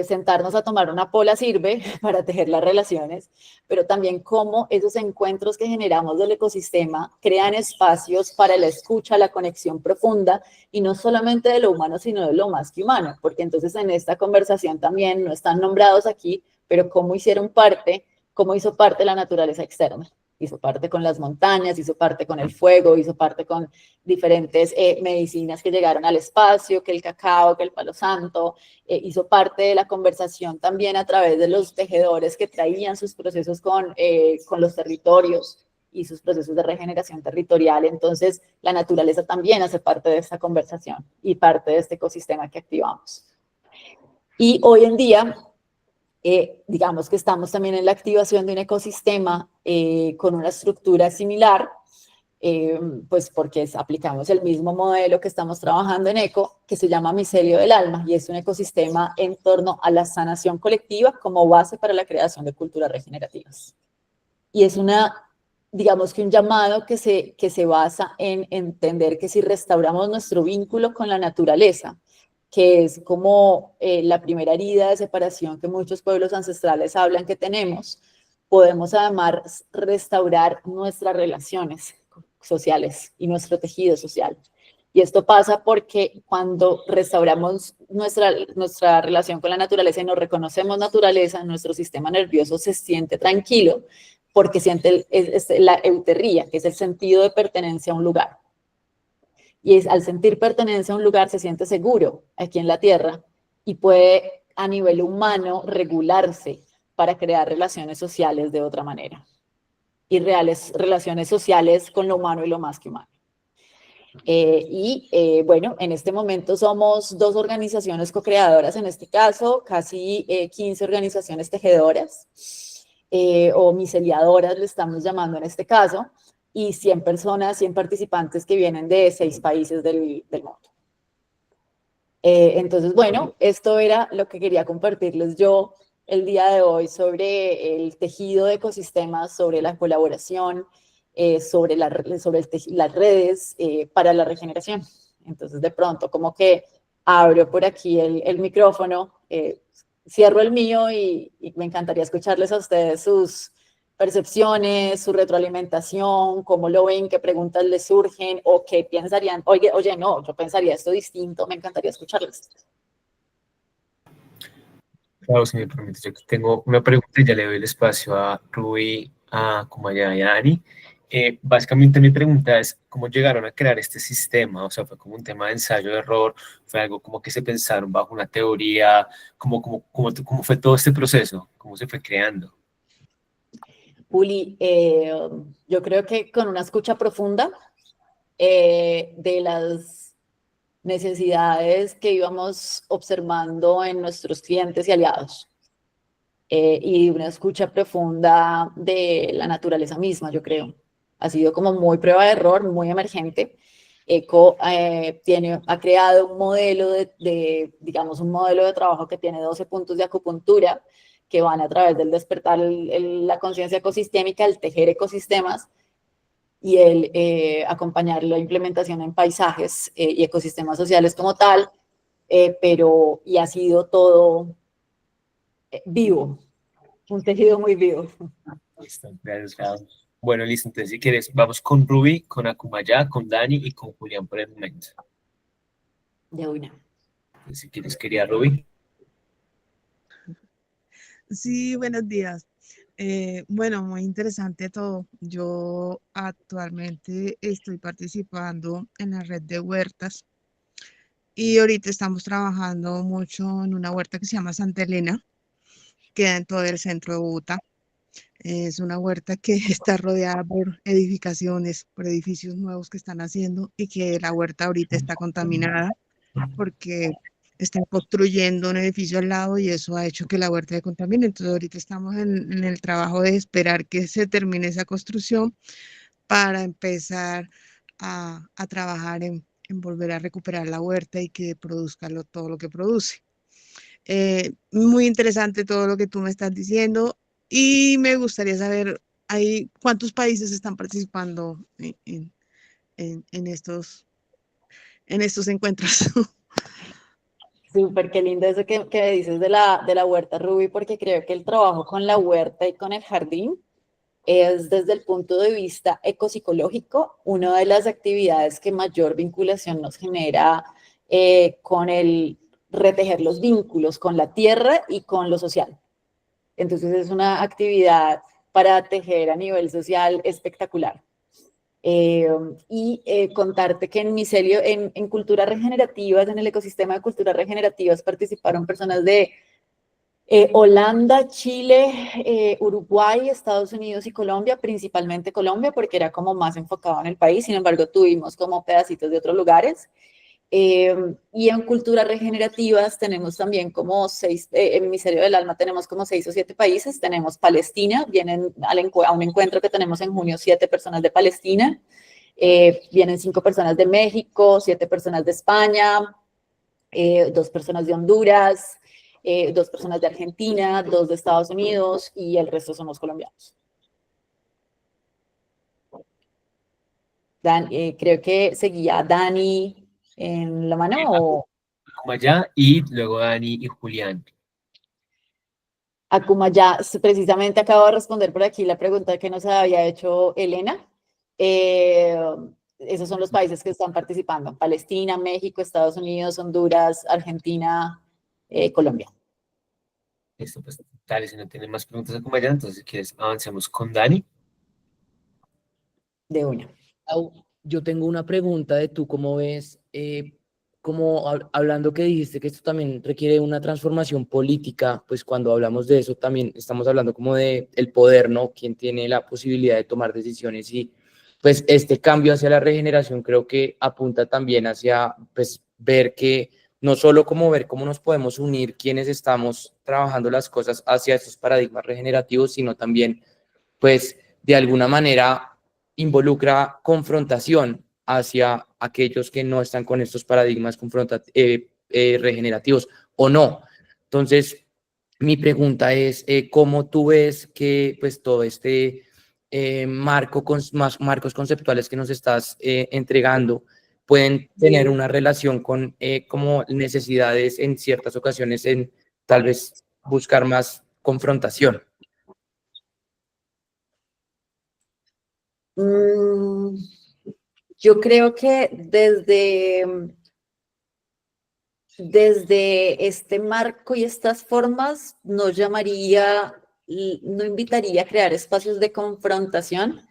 sentarnos a tomar una pola sirve para tejer las relaciones, pero también cómo esos encuentros que generamos del ecosistema crean espacios para la escucha, la conexión profunda, y no solamente de lo humano, sino de lo más que humano, porque entonces en esta conversación también no están nombrados aquí, pero cómo hizo parte la naturaleza externa. Hizo parte con las montañas, hizo parte con el fuego, hizo parte con diferentes medicinas que llegaron al espacio, que el cacao, que el palo santo, hizo parte de la conversación también a través de los tejedores que traían sus procesos con los territorios y sus procesos de regeneración territorial. Entonces, la naturaleza también hace parte de esta conversación y parte de este ecosistema que activamos. Y hoy en día, digamos que estamos también en la activación de un ecosistema con una estructura similar, pues porque aplicamos el mismo modelo que estamos trabajando en ECO, que se llama Micelio del Alma, y es un ecosistema en torno a la sanación colectiva como base para la creación de culturas regenerativas. Y es digamos que un llamado que se basa en entender que si restauramos nuestro vínculo con la naturaleza, que es como la primera herida de separación que muchos pueblos ancestrales hablan que tenemos, podemos además restaurar nuestras relaciones sociales y nuestro tejido social. Y esto pasa porque cuando restauramos nuestra relación con la naturaleza y nos reconocemos naturaleza, nuestro sistema nervioso se siente tranquilo porque siente la euterría, que es el sentido de pertenencia a un lugar. Y al sentir pertenencia a un lugar se siente seguro aquí en la Tierra y puede a nivel humano regularse para crear relaciones sociales de otra manera. Y relaciones sociales con lo humano y lo más que humano. Bueno, en este momento somos 2 organizaciones co-creadoras, en este caso, casi 15 organizaciones tejedoras, o miceliadoras le estamos llamando en este caso, y 100 personas, 100 participantes que vienen de 6 países del mundo. Entonces, bueno, esto era lo que quería compartirles yo el día de hoy sobre el tejido de ecosistemas, sobre la colaboración, sobre las redes para la regeneración. Entonces, de pronto, como que abro por aquí el micrófono, cierro el mío y me encantaría escucharles a ustedes sus percepciones, su retroalimentación, cómo lo ven, qué preguntas les surgen o qué pensarían, oye, no, yo pensaría esto distinto, me encantaría escucharles. Claro, si me permites, yo aquí tengo una pregunta y ya le doy el espacio a Rubí, a Kumaya y a Dani. Básicamente mi pregunta es, ¿cómo llegaron a crear este sistema? O sea, ¿fue como un tema de ensayo-error? ¿Fue algo como que se pensaron bajo una teoría? ¿Cómo fue todo este proceso? ¿Cómo se fue creando? Juli, yo creo que con una escucha profunda de las necesidades que íbamos observando en nuestros clientes y aliados, y una escucha profunda de la naturaleza misma, yo creo. Ha sido como muy prueba de error, muy emergente. ECO ha creado un modelo digamos, un modelo de trabajo que tiene 12 puntos de acupuntura que van a través del despertar la conciencia ecosistémica, el tejer ecosistemas y el acompañar la implementación en paisajes y ecosistemas sociales como tal, y ha sido todo vivo, un tejido muy vivo. Listo, gracias, Gabo. Bueno, listo, entonces si quieres, vamos con Rubí, con Akumaya, con Dani y con Julián por el momento. De una. Entonces, si quieres, quería Rubí. Sí, buenos días. Bueno, muy interesante todo. Yo actualmente estoy participando en la red de huertas y ahorita estamos trabajando mucho en una huerta que se llama Santa Elena, queda en todo el centro de Bogotá. Es una huerta que está rodeada por edificaciones, por edificios nuevos que están haciendo y que la huerta ahorita está contaminada porque están construyendo un edificio al lado y eso ha hecho que la huerta se contamine. Entonces ahorita estamos en el trabajo de esperar que se termine esa construcción para empezar a trabajar en volver a recuperar la huerta y que produzca todo lo que produce. Muy interesante todo lo que tú me estás diciendo y me gustaría saber cuántos países están participando en estos encuentros. Súper, qué lindo eso que dices de la huerta, Ruby, porque creo que el trabajo con la huerta y con el jardín es desde el punto de vista ecopsicológico una de las actividades que mayor vinculación nos genera con el retejer los vínculos con la tierra y con lo social. Entonces es una actividad para tejer a nivel social espectacular. Contarte que en Micelio, en culturas regenerativas, en el ecosistema de culturas regenerativas, participaron personas de Holanda, Chile, Uruguay, Estados Unidos y Colombia, principalmente Colombia, porque era como más enfocado en el país. Sin embargo, tuvimos como pedacitos de otros lugares. Y en culturas regenerativas tenemos también como en Misterio del Alma tenemos como 6 o 7 países. Tenemos Palestina, vienen a un encuentro que tenemos en junio 7 personas de Palestina, vienen 5 personas de México, 7 personas de España, 2 personas de Honduras, 2 personas de Argentina, 2 de Estados Unidos y el resto somos colombianos. Creo que seguía Dani en la mano o Akumaya y luego Dani y Julián. Akuma ya, precisamente acabo de responder por aquí la pregunta que nos había hecho Elena. Eh, Esos son los países que están participando: Palestina, México, Estados Unidos, Honduras, Argentina, Colombia. Listo, pues dale, si no tienen más preguntas a Akumaya, entonces si quieres, avancemos con Dani. De una. Yo tengo una pregunta de tú, ¿cómo ves? Como hablando que dijiste que esto también requiere una transformación política, pues cuando hablamos de eso también estamos hablando como de el poder, ¿no? Quién tiene la posibilidad de tomar decisiones y pues este cambio hacia la regeneración creo que apunta también hacia pues ver que no solo como ver cómo nos podemos unir quienes estamos trabajando las cosas hacia estos paradigmas regenerativos, sino también pues de alguna manera involucra confrontación hacia aquellos que no están con estos paradigmas regenerativos o no. Entonces, mi pregunta es, ¿cómo tú ves que pues todo este marcos conceptuales que nos estás entregando pueden tener una relación con como necesidades en ciertas ocasiones en tal vez buscar más confrontación? Yo creo que desde desde este marco y estas formas no invitaría a crear espacios de confrontación,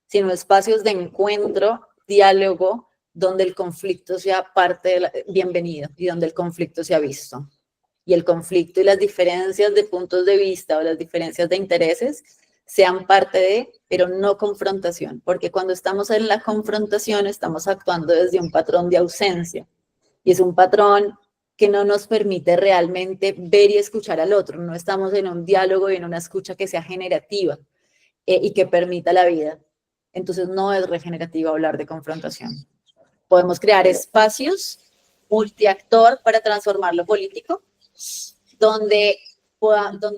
sino espacios de encuentro, diálogo, donde el conflicto sea bienvenido y donde el conflicto sea visto. Y el conflicto y las diferencias de puntos de vista o las diferencias de intereses sean parte de, pero no confrontación, porque cuando estamos en la confrontación estamos actuando desde un patrón de ausencia, y es un patrón que no nos permite realmente ver y escuchar al otro, no estamos en un diálogo y en una escucha que sea generativa y que permita la vida. Entonces no es regenerativo hablar de confrontación. Podemos crear espacios multiactor para transformar lo político, donde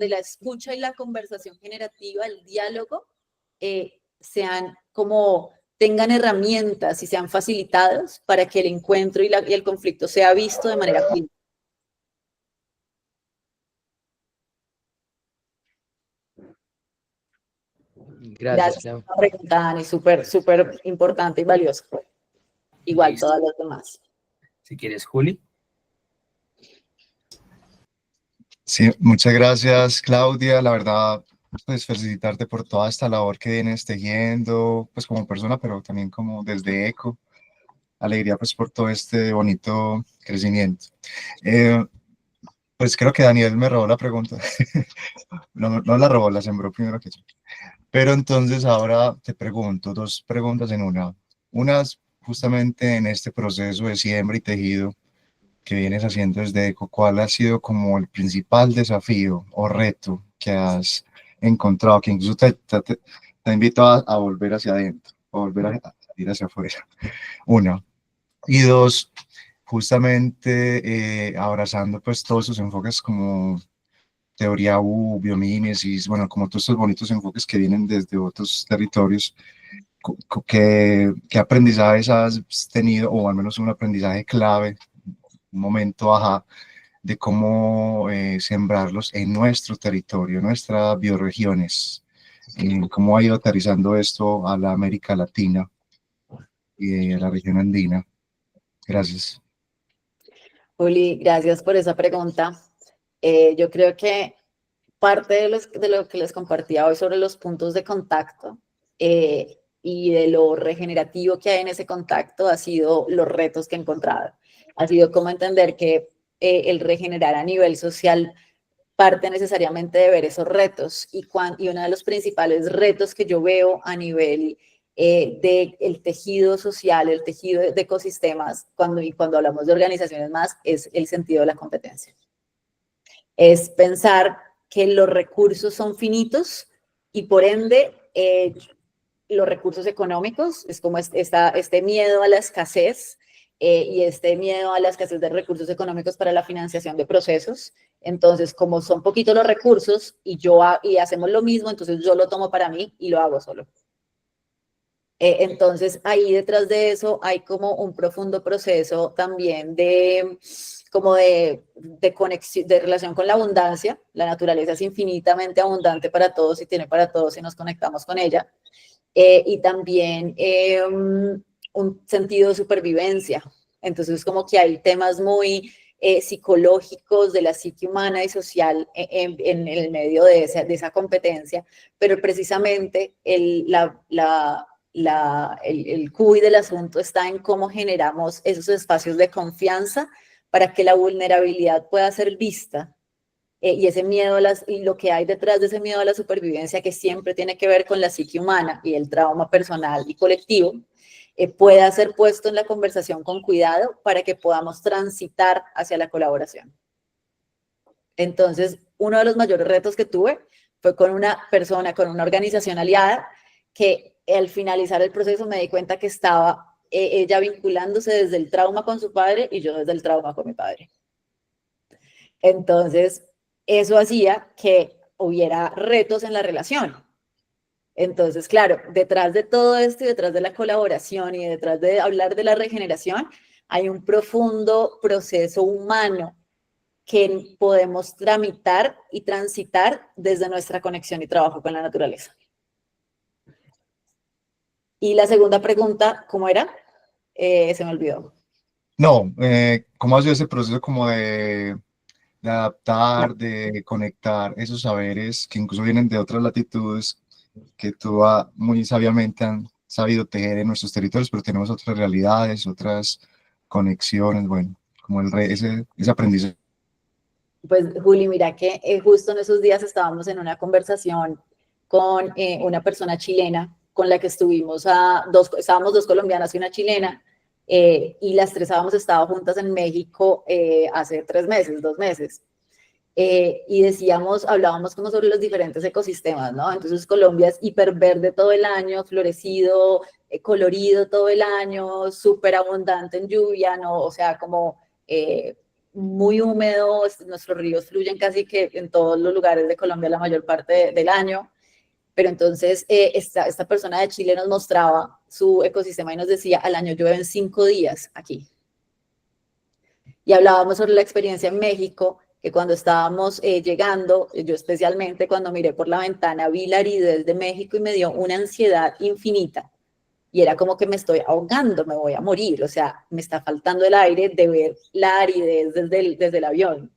la escucha y la conversación generativa, el diálogo, tengan herramientas y sean facilitados para que el encuentro y el conflicto sea visto de manera clara. Gracias, Gracias Clau. por la pregunta, Dani, súper importante y valiosa. Igual Listo. todas las demás. Si quieres, Juli. Sí, muchas gracias, Claudia. La verdad, pues felicitarte por toda esta labor que vienes tejiendo, pues como persona, pero también como desde ECO. Alegría pues por todo este bonito crecimiento. Pues creo que Daniel me robó la pregunta. No la robó, la sembró primero que yo. Pero entonces ahora te pregunto, dos preguntas en una. Unas justamente en este proceso de siembra y tejido que vienes haciendo desde ECO, ¿cuál ha sido como el principal desafío o reto que has encontrado, que incluso te ha invitado a volver hacia adentro, o volver a ir hacia afuera? Una. Y dos, justamente abrazando pues todos esos enfoques como teoría U, biomímesis, bueno, como todos estos bonitos enfoques que vienen desde otros territorios, ¿qué aprendizajes has tenido, o al menos un aprendizaje clave, un momento ajá, de cómo sembrarlos en nuestro territorio, en nuestras bioregiones, cómo ha ido aterrizando esto a la América Latina y a la región andina? Gracias. Juli, gracias por esa pregunta. Yo creo que parte de lo que les compartía hoy sobre los puntos de contacto y de lo regenerativo que hay en ese contacto ha sido los retos que he encontrado. Ha sido como entender que el regenerar a nivel social parte necesariamente de ver esos retos y uno de los principales retos que yo veo a nivel del tejido social, el tejido de ecosistemas, cuando hablamos de organizaciones más, es el sentido de la competencia. Es pensar que los recursos son finitos y por ende los recursos económicos, es como este miedo a la escasez y este miedo a la escasez de recursos económicos para la financiación de procesos. Entonces, como son poquitos los recursos y hacemos lo mismo, entonces yo lo tomo para mí y lo hago solo. Entonces, ahí detrás de eso hay como un profundo proceso también de conexión, de relación con la abundancia. La naturaleza es infinitamente abundante para todos y tiene para todos si nos conectamos con ella. Y también un sentido de supervivencia. Entonces, como que hay temas muy psicológicos de la psique humana y social en el medio de esa competencia, pero precisamente el cuy del asunto está en cómo generamos esos espacios de confianza para que la vulnerabilidad pueda ser vista y ese miedo y lo que hay detrás de ese miedo a la supervivencia, que siempre tiene que ver con la psique humana y el trauma personal y colectivo, pueda ser puesto en la conversación con cuidado para que podamos transitar hacia la colaboración. Entonces, uno de los mayores retos que tuve fue con una persona, con una organización aliada, que al finalizar el proceso me di cuenta que estaba ella vinculándose desde el trauma con su padre y yo desde el trauma con mi padre. Entonces, eso hacía que hubiera retos en la relación. Entonces, claro, detrás de todo esto y detrás de la colaboración y detrás de hablar de la regeneración, hay un profundo proceso humano que podemos tramitar y transitar desde nuestra conexión y trabajo con la naturaleza. Y la segunda pregunta, ¿cómo era? Se me olvidó. No, ¿cómo ha sido ese proceso como de adaptar, de conectar esos saberes que incluso vienen de otras latitudes, que tú muy sabiamente han sabido tejer en nuestros territorios, pero tenemos otras realidades, otras conexiones, bueno, como ese aprendizaje? Pues Juli, mira que justo en esos días estábamos en una conversación con una persona chilena con la que estábamos dos colombianas y una chilena, y las tres habíamos estado juntas en México hace 3 meses, 2 meses. Y hablábamos como sobre los diferentes ecosistemas, ¿no? Entonces Colombia es hiperverde todo el año, florecido, colorido todo el año, súper abundante en lluvia, ¿no? O sea, como muy húmedo, nuestros ríos fluyen casi que en todos los lugares de Colombia la mayor parte del año. Pero entonces esta persona de Chile nos mostraba su ecosistema y nos decía, al año llueven 5 días aquí. Y hablábamos sobre la experiencia en México, que cuando estábamos llegando, yo especialmente cuando miré por la ventana vi la aridez de México y me dio una ansiedad infinita. Y era como que me estoy ahogando, me voy a morir, o sea, me está faltando el aire de ver la aridez desde el avión.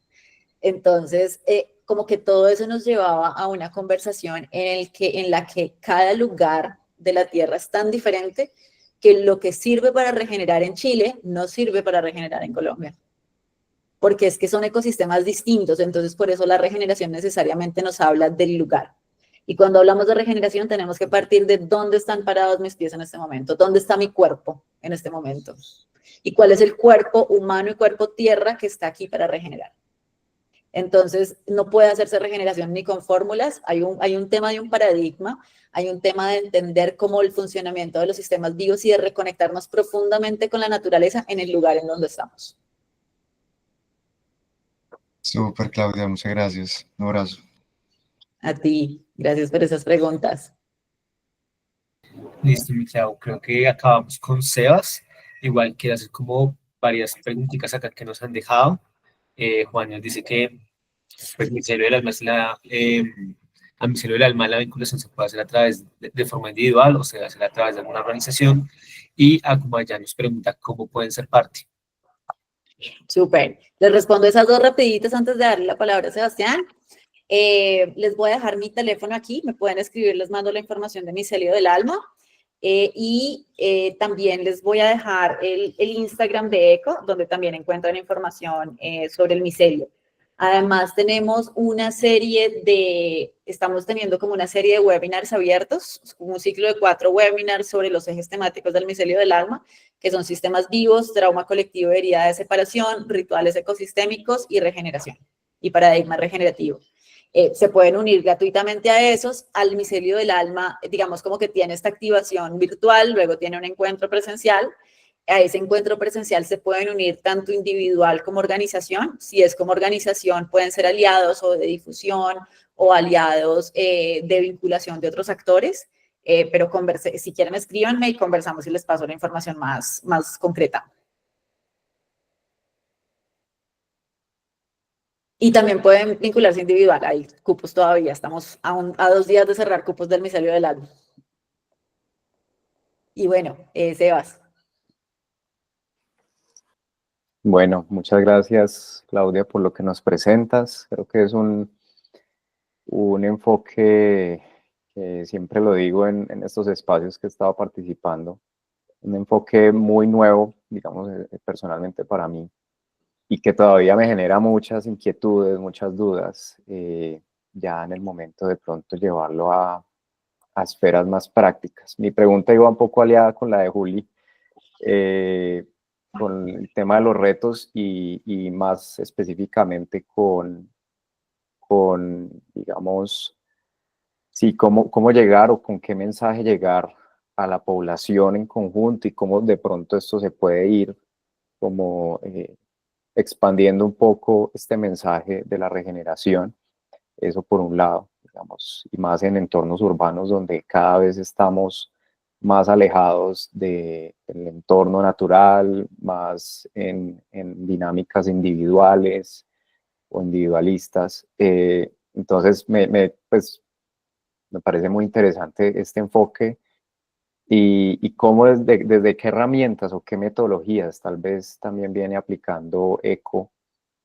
Entonces, como que todo eso nos llevaba a una conversación en la que cada lugar de la Tierra es tan diferente que lo que sirve para regenerar en Chile no sirve para regenerar en Colombia, porque es que son ecosistemas distintos, entonces por eso la regeneración necesariamente nos habla del lugar. Y cuando hablamos de regeneración tenemos que partir de dónde están parados mis pies en este momento, dónde está mi cuerpo en este momento, y cuál es el cuerpo humano y cuerpo tierra que está aquí para regenerar. Entonces, no puede hacerse regeneración ni con fórmulas, hay un tema de un paradigma, hay un tema de entender cómo el funcionamiento de los sistemas vivos y de reconectarnos profundamente con la naturaleza en el lugar en donde estamos. Súper, Claudia, muchas gracias. Un abrazo. A ti, gracias por esas preguntas. Listo, mi Clau, creo que acabamos con Sebas. Igual quiero hacer como varias preguntitas acá que nos han dejado. Juan nos dice que pues, micelio del alma a micelio del alma la vinculación se puede hacer a través de forma individual o se debe hacer a través de alguna organización. Y Acumaya nos pregunta cómo pueden ser parte. Súper. Les respondo esas dos rapiditas antes de darle la palabra a Sebastián. Les voy a dejar mi teléfono aquí, me pueden escribir, les mando la información de micelio del alma. Y también les voy a dejar el Instagram de ECO, donde también encuentran información sobre el micelio. Además, estamos teniendo como una serie de webinars abiertos, un ciclo de 4 webinars sobre los ejes temáticos del micelio del alma, que son sistemas vivos, trauma colectivo, herida de separación, rituales ecosistémicos y regeneración, y paradigma regenerativo. Se pueden unir gratuitamente a esos. Al micelio del alma, digamos como que tiene esta activación virtual, luego tiene un encuentro presencial. A ese encuentro presencial se pueden unir tanto individual como organización. Si es como organización, pueden ser aliados o de difusión o aliados de vinculación de otros actores. Pero si quieren, escríbanme y conversamos y les paso la información más concreta. Y también pueden vincularse individual. Hay cupos todavía. Estamos a 2 días de cerrar cupos del micelio del alma. Y bueno, Sebas. Bueno, muchas gracias, Claudia, por lo que nos presentas. Creo que es un enfoque que siempre lo digo en estos espacios que he estado participando, un enfoque muy nuevo, digamos, personalmente para mí, y que todavía me genera muchas inquietudes, muchas dudas, ya en el momento de pronto llevarlo a esferas más prácticas. Mi pregunta iba un poco aliada con la de Juli, con el tema de los retos y más específicamente con digamos, sí, cómo llegar o con qué mensaje llegar a la población en conjunto y cómo de pronto esto se puede ir como expandiendo un poco este mensaje de la regeneración. Eso por un lado, digamos, y más en entornos urbanos donde cada vez estamos más alejados del entorno natural, más en dinámicas individuales o individualistas. Entonces, pues, me parece muy interesante este enfoque y cómo desde qué herramientas o qué metodologías tal vez también viene aplicando ECO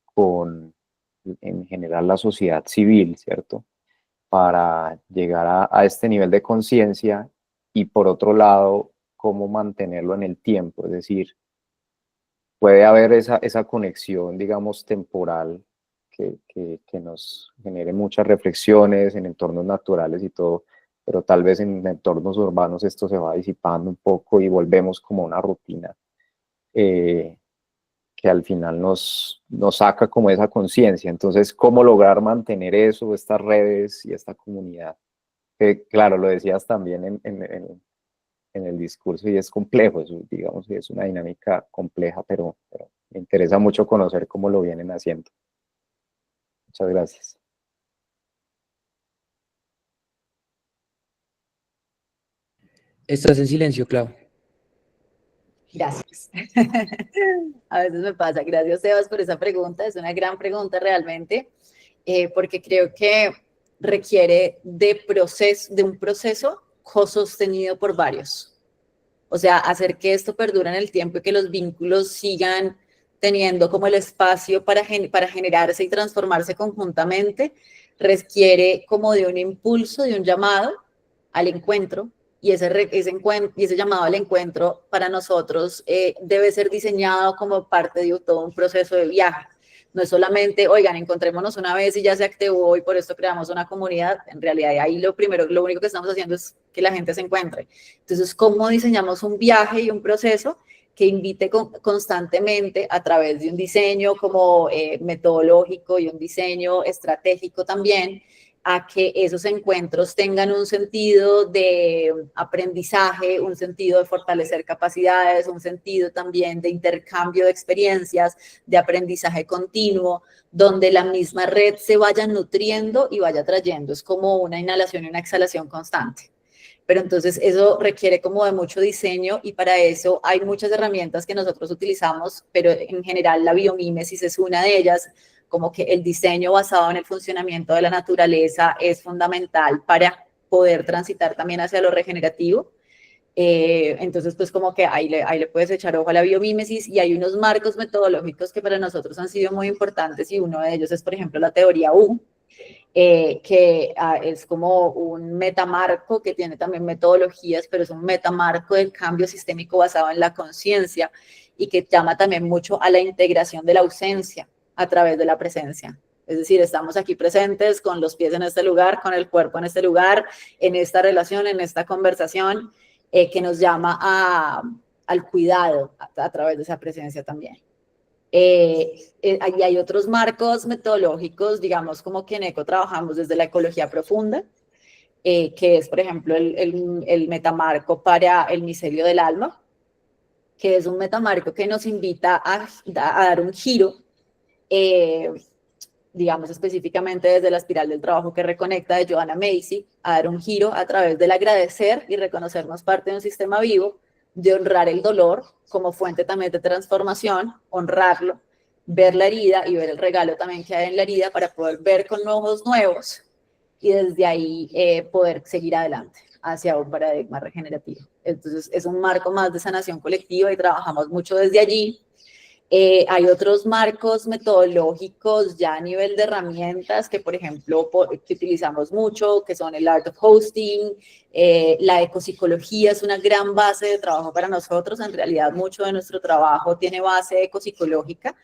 con en general la sociedad civil, ¿cierto? Para llegar a este nivel de conciencia y por otro lado, cómo mantenerlo en el tiempo, es decir, puede haber esa conexión, digamos, temporal que nos genere muchas reflexiones en entornos naturales y todo, pero tal vez en entornos urbanos esto se va disipando un poco y volvemos como a una rutina eh, que al final nos saca como esa conciencia. Entonces, ¿cómo lograr mantener eso, estas redes y esta comunidad? Que claro, lo decías también en el discurso y es complejo, digamos, y es una dinámica compleja, pero me interesa mucho conocer cómo lo vienen haciendo. Muchas gracias. Estás en silencio, Clau. Gracias. A veces me pasa. Gracias, Sebas, por esa pregunta. Es una gran pregunta realmente, porque creo que requiere de un proceso cosostenido por varios. O sea, hacer que esto perdure en el tiempo y que los vínculos sigan teniendo como el espacio para generarse y transformarse conjuntamente, requiere como de un impulso, de un llamado al encuentro, y ese llamado al encuentro para nosotros debe ser diseñado como parte de todo un proceso de viaje. No es solamente, oigan, encontrémonos una vez y ya se activó y por esto creamos una comunidad. En realidad, ahí lo único que estamos haciendo es que la gente se encuentre. Entonces, ¿cómo diseñamos un viaje y un proceso que invite constantemente a través de un diseño como metodológico y un diseño estratégico también, a que esos encuentros tengan un sentido de aprendizaje, un sentido de fortalecer capacidades, un sentido también de intercambio de experiencias, de aprendizaje continuo, donde la misma red se vaya nutriendo y vaya trayendo? Es como una inhalación y una exhalación constante. Pero entonces eso requiere como de mucho diseño y para eso hay muchas herramientas que nosotros utilizamos, pero en general la biomímesis es una de ellas, como que el diseño basado en el funcionamiento de la naturaleza es fundamental para poder transitar también hacia lo regenerativo. Entonces, pues como que ahí le puedes echar ojo a la biomímesis y hay unos marcos metodológicos que para nosotros han sido muy importantes y uno de ellos es, por ejemplo, la teoría U, que es como un metamarco que tiene también metodologías, pero es un metamarco del cambio sistémico basado en la conciencia y que llama también mucho a la integración de la ausencia a través de la presencia. Es decir, estamos aquí presentes con los pies en este lugar, con el cuerpo en este lugar, en esta relación, en esta conversación, que nos llama al cuidado a través de esa presencia también. Hay otros marcos metodológicos, digamos, como que en ECO trabajamos desde la ecología profunda, que es, por ejemplo, el metamarco para el micelio del alma, que es un metamarco que nos invita a dar un giro, digamos específicamente desde la espiral del trabajo que reconecta de Joanna Macy, a dar un giro a través del agradecer y reconocernos parte de un sistema vivo, de honrar el dolor como fuente también de transformación, honrarlo, ver la herida y ver el regalo también que hay en la herida para poder ver con ojos nuevos y desde ahí poder seguir adelante hacia un paradigma regenerativo. Entonces es un marco más de sanación colectiva y trabajamos mucho desde allí. Hay otros marcos metodológicos ya a nivel de herramientas que, por ejemplo, que utilizamos mucho, que son el Art of Hosting, la ecopsicología es una gran base de trabajo para nosotros. En realidad, mucho de nuestro trabajo tiene base ecopsicológica,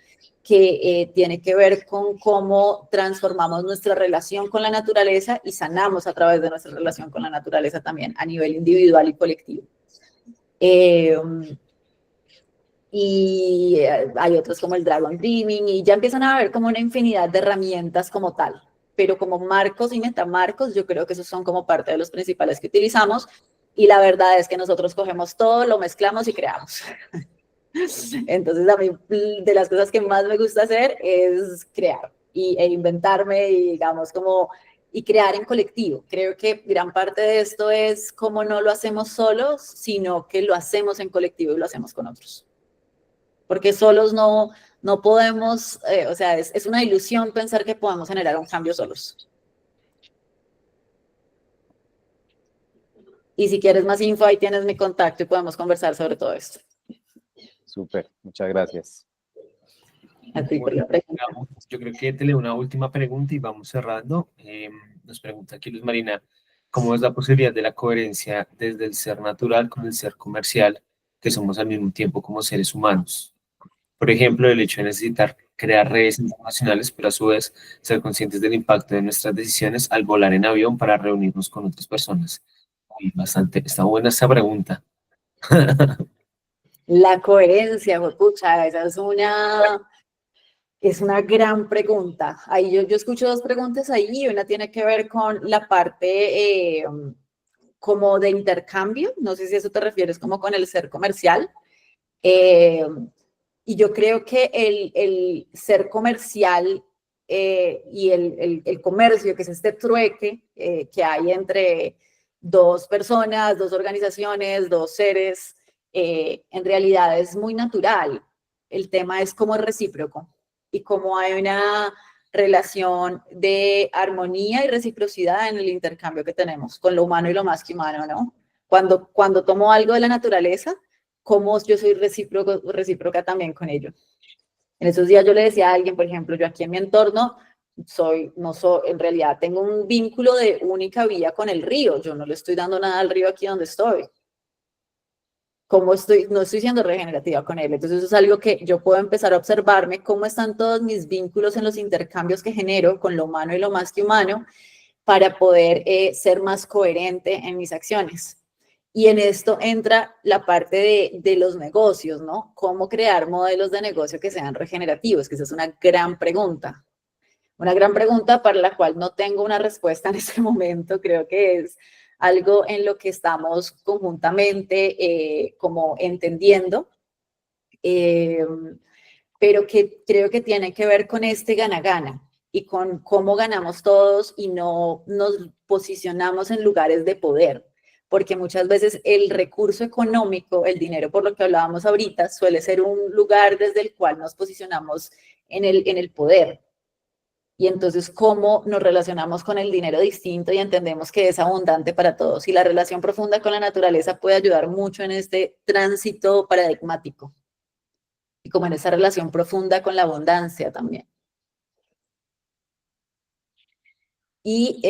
que tiene que ver con cómo transformamos nuestra relación con la naturaleza y sanamos a través de nuestra relación con la naturaleza también, a nivel individual y colectivo. Y hay otros como el Dragon Dreaming, y ya empiezan a haber como una infinidad de herramientas como tal, pero como marcos y metamarcos, yo creo que esos son como parte de los principales que utilizamos, y la verdad es que nosotros cogemos todo, lo mezclamos y creamos. Entonces a mí de las cosas que más me gusta hacer es crear e inventarme y digamos como y crear en colectivo. Creo que gran parte de esto es como no lo hacemos solos, sino que lo hacemos en colectivo y lo hacemos con otros. Porque solos no podemos, o sea, es una ilusión pensar que podemos generar un cambio solos. Y si quieres más info, ahí tienes mi contacto y podemos conversar sobre todo esto. Súper, muchas gracias. A ti por Bueno, la pregunta. yo creo que te leo una última pregunta y vamos cerrando. Nos pregunta aquí Luz Marina, ¿cómo es la posibilidad de la coherencia desde el ser natural con el ser comercial, que somos al mismo tiempo como seres humanos? Por ejemplo, el hecho de necesitar crear redes internacionales, pero a su vez ser conscientes del impacto de nuestras decisiones al volar en avión para reunirnos con otras personas. Uy, bastante, está buena esta pregunta. La coherencia, pucha, esa es una gran pregunta. Ahí yo escucho dos preguntas ahí y una tiene que ver con la parte como de intercambio. No sé si a eso te refieres como con el ser comercial. Y yo creo que el ser comercial y el comercio, que es este trueque que hay entre dos personas, dos organizaciones, dos seres, en realidad es muy natural. El tema es cómo es recíproco y cómo hay una relación de armonía y reciprocidad en el intercambio que tenemos con lo humano y lo más que humano, ¿no? Cuando tomo algo de la naturaleza, cómo yo soy recíproca también con ello. En esos días yo le decía a alguien, por ejemplo, yo aquí en mi entorno en realidad tengo un vínculo de única vía con el río, yo no le estoy dando nada al río aquí donde estoy. No estoy siendo regenerativa con él. Entonces eso es algo que yo puedo empezar a observarme, cómo están todos mis vínculos en los intercambios que genero con lo humano y lo más que humano para poder ser más coherente en mis acciones. Y en esto entra la parte de los negocios, ¿no? Cómo crear modelos de negocio que sean regenerativos, que esa es una gran pregunta. Una gran pregunta para la cual no tengo una respuesta en este momento. Creo que es algo en lo que estamos conjuntamente como entendiendo, pero que creo que tiene que ver con este gana-gana y con cómo ganamos todos y no nos posicionamos en lugares de poder, porque muchas veces el recurso económico, el dinero por lo que hablábamos ahorita, suele ser un lugar desde el cual nos posicionamos en el poder. Y entonces, ¿cómo nos relacionamos con el dinero distinto y entendemos que es abundante para todos? Y la relación profunda con la naturaleza puede ayudar mucho en este tránsito paradigmático y como en esa relación profunda con la abundancia también. Y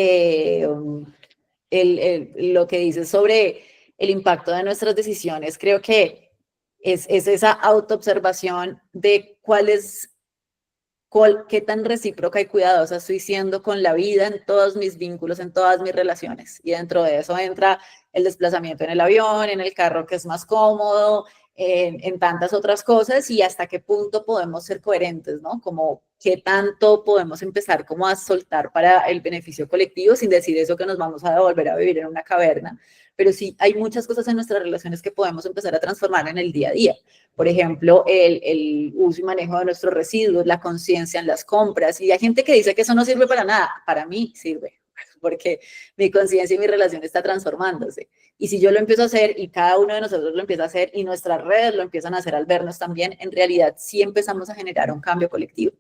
lo que dices sobre el impacto de nuestras decisiones, creo que es esa autoobservación de qué tan recíproca y cuidadosa estoy siendo con la vida en todos mis vínculos, en todas mis relaciones. Y dentro de eso entra el desplazamiento en el avión, en el carro que es más cómodo, en tantas otras cosas y hasta qué punto podemos ser coherentes, ¿no? Como qué tanto podemos empezar como a soltar para el beneficio colectivo sin decir eso que nos vamos a devolver a vivir en una caverna. Pero sí, hay muchas cosas en nuestras relaciones que podemos empezar a transformar en el día a día. Por ejemplo, el uso y manejo de nuestros residuos, la conciencia en las compras. Y hay gente que dice que eso no sirve para nada. Para mí sirve, porque mi conciencia y mi relación está transformándose. Y si yo lo empiezo a hacer y cada uno de nosotros lo empieza a hacer y nuestras redes lo empiezan a hacer al vernos también, en realidad sí empezamos a generar un cambio colectivo.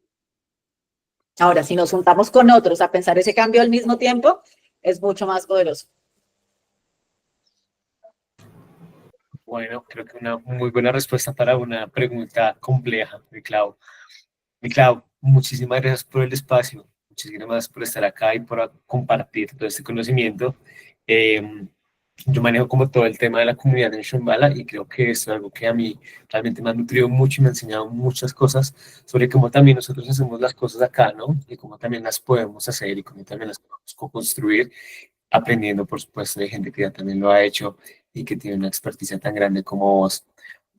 Ahora, si nos juntamos con otros a pensar ese cambio al mismo tiempo, es mucho más poderoso. Bueno, creo que una muy buena respuesta para una pregunta compleja, mi Clau. Mi Clau, muchísimas gracias por el espacio, muchísimas gracias por estar acá y por compartir todo este conocimiento. Yo manejo como todo el tema de la comunidad en Shambhala y creo que es algo que a mí realmente me ha nutrido mucho y me ha enseñado muchas cosas sobre cómo también nosotros hacemos las cosas acá, ¿no? Y cómo también las podemos hacer y cómo también las podemos co-construir, aprendiendo, por supuesto, de gente que ya también lo ha hecho y que tiene una experticia tan grande como vos.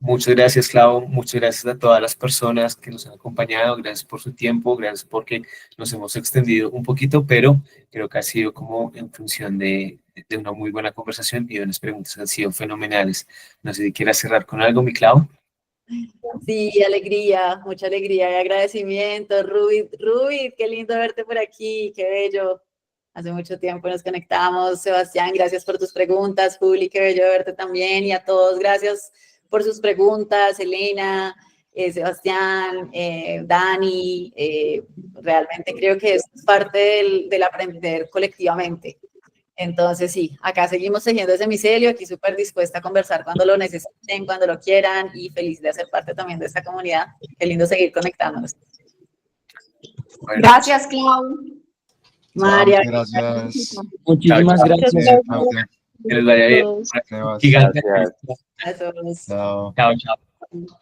Muchas gracias, Clau. Muchas gracias a todas las personas que nos han acompañado. Gracias por su tiempo. Gracias porque nos hemos extendido un poquito, pero creo que ha sido como en función de una muy buena conversación y de unas preguntas que han sido fenomenales. No sé si quieras cerrar con algo, mi Clau. Sí, alegría, mucha alegría y agradecimiento. Rubí, qué lindo verte por aquí, qué bello. Hace mucho tiempo nos conectamos. Sebastián, gracias por tus preguntas. Juli, qué bello verte también. Y a todos, gracias por sus preguntas. Elena, Sebastián, Dani. Realmente creo que es parte del aprender colectivamente. Entonces, sí, acá seguimos tejiendo ese micelio, aquí súper dispuesta a conversar cuando lo necesiten, cuando lo quieran, y feliz de hacer parte también de esta comunidad. Qué lindo seguir conectándonos. Bueno, Gracias, Clau. María, Gracias. Muchísimas Chao, chao. gracias. Claudia, que les vaya bien. Todos. ¿qué vas? Gigante. Gracias. a todos. Chao. Chao, chao.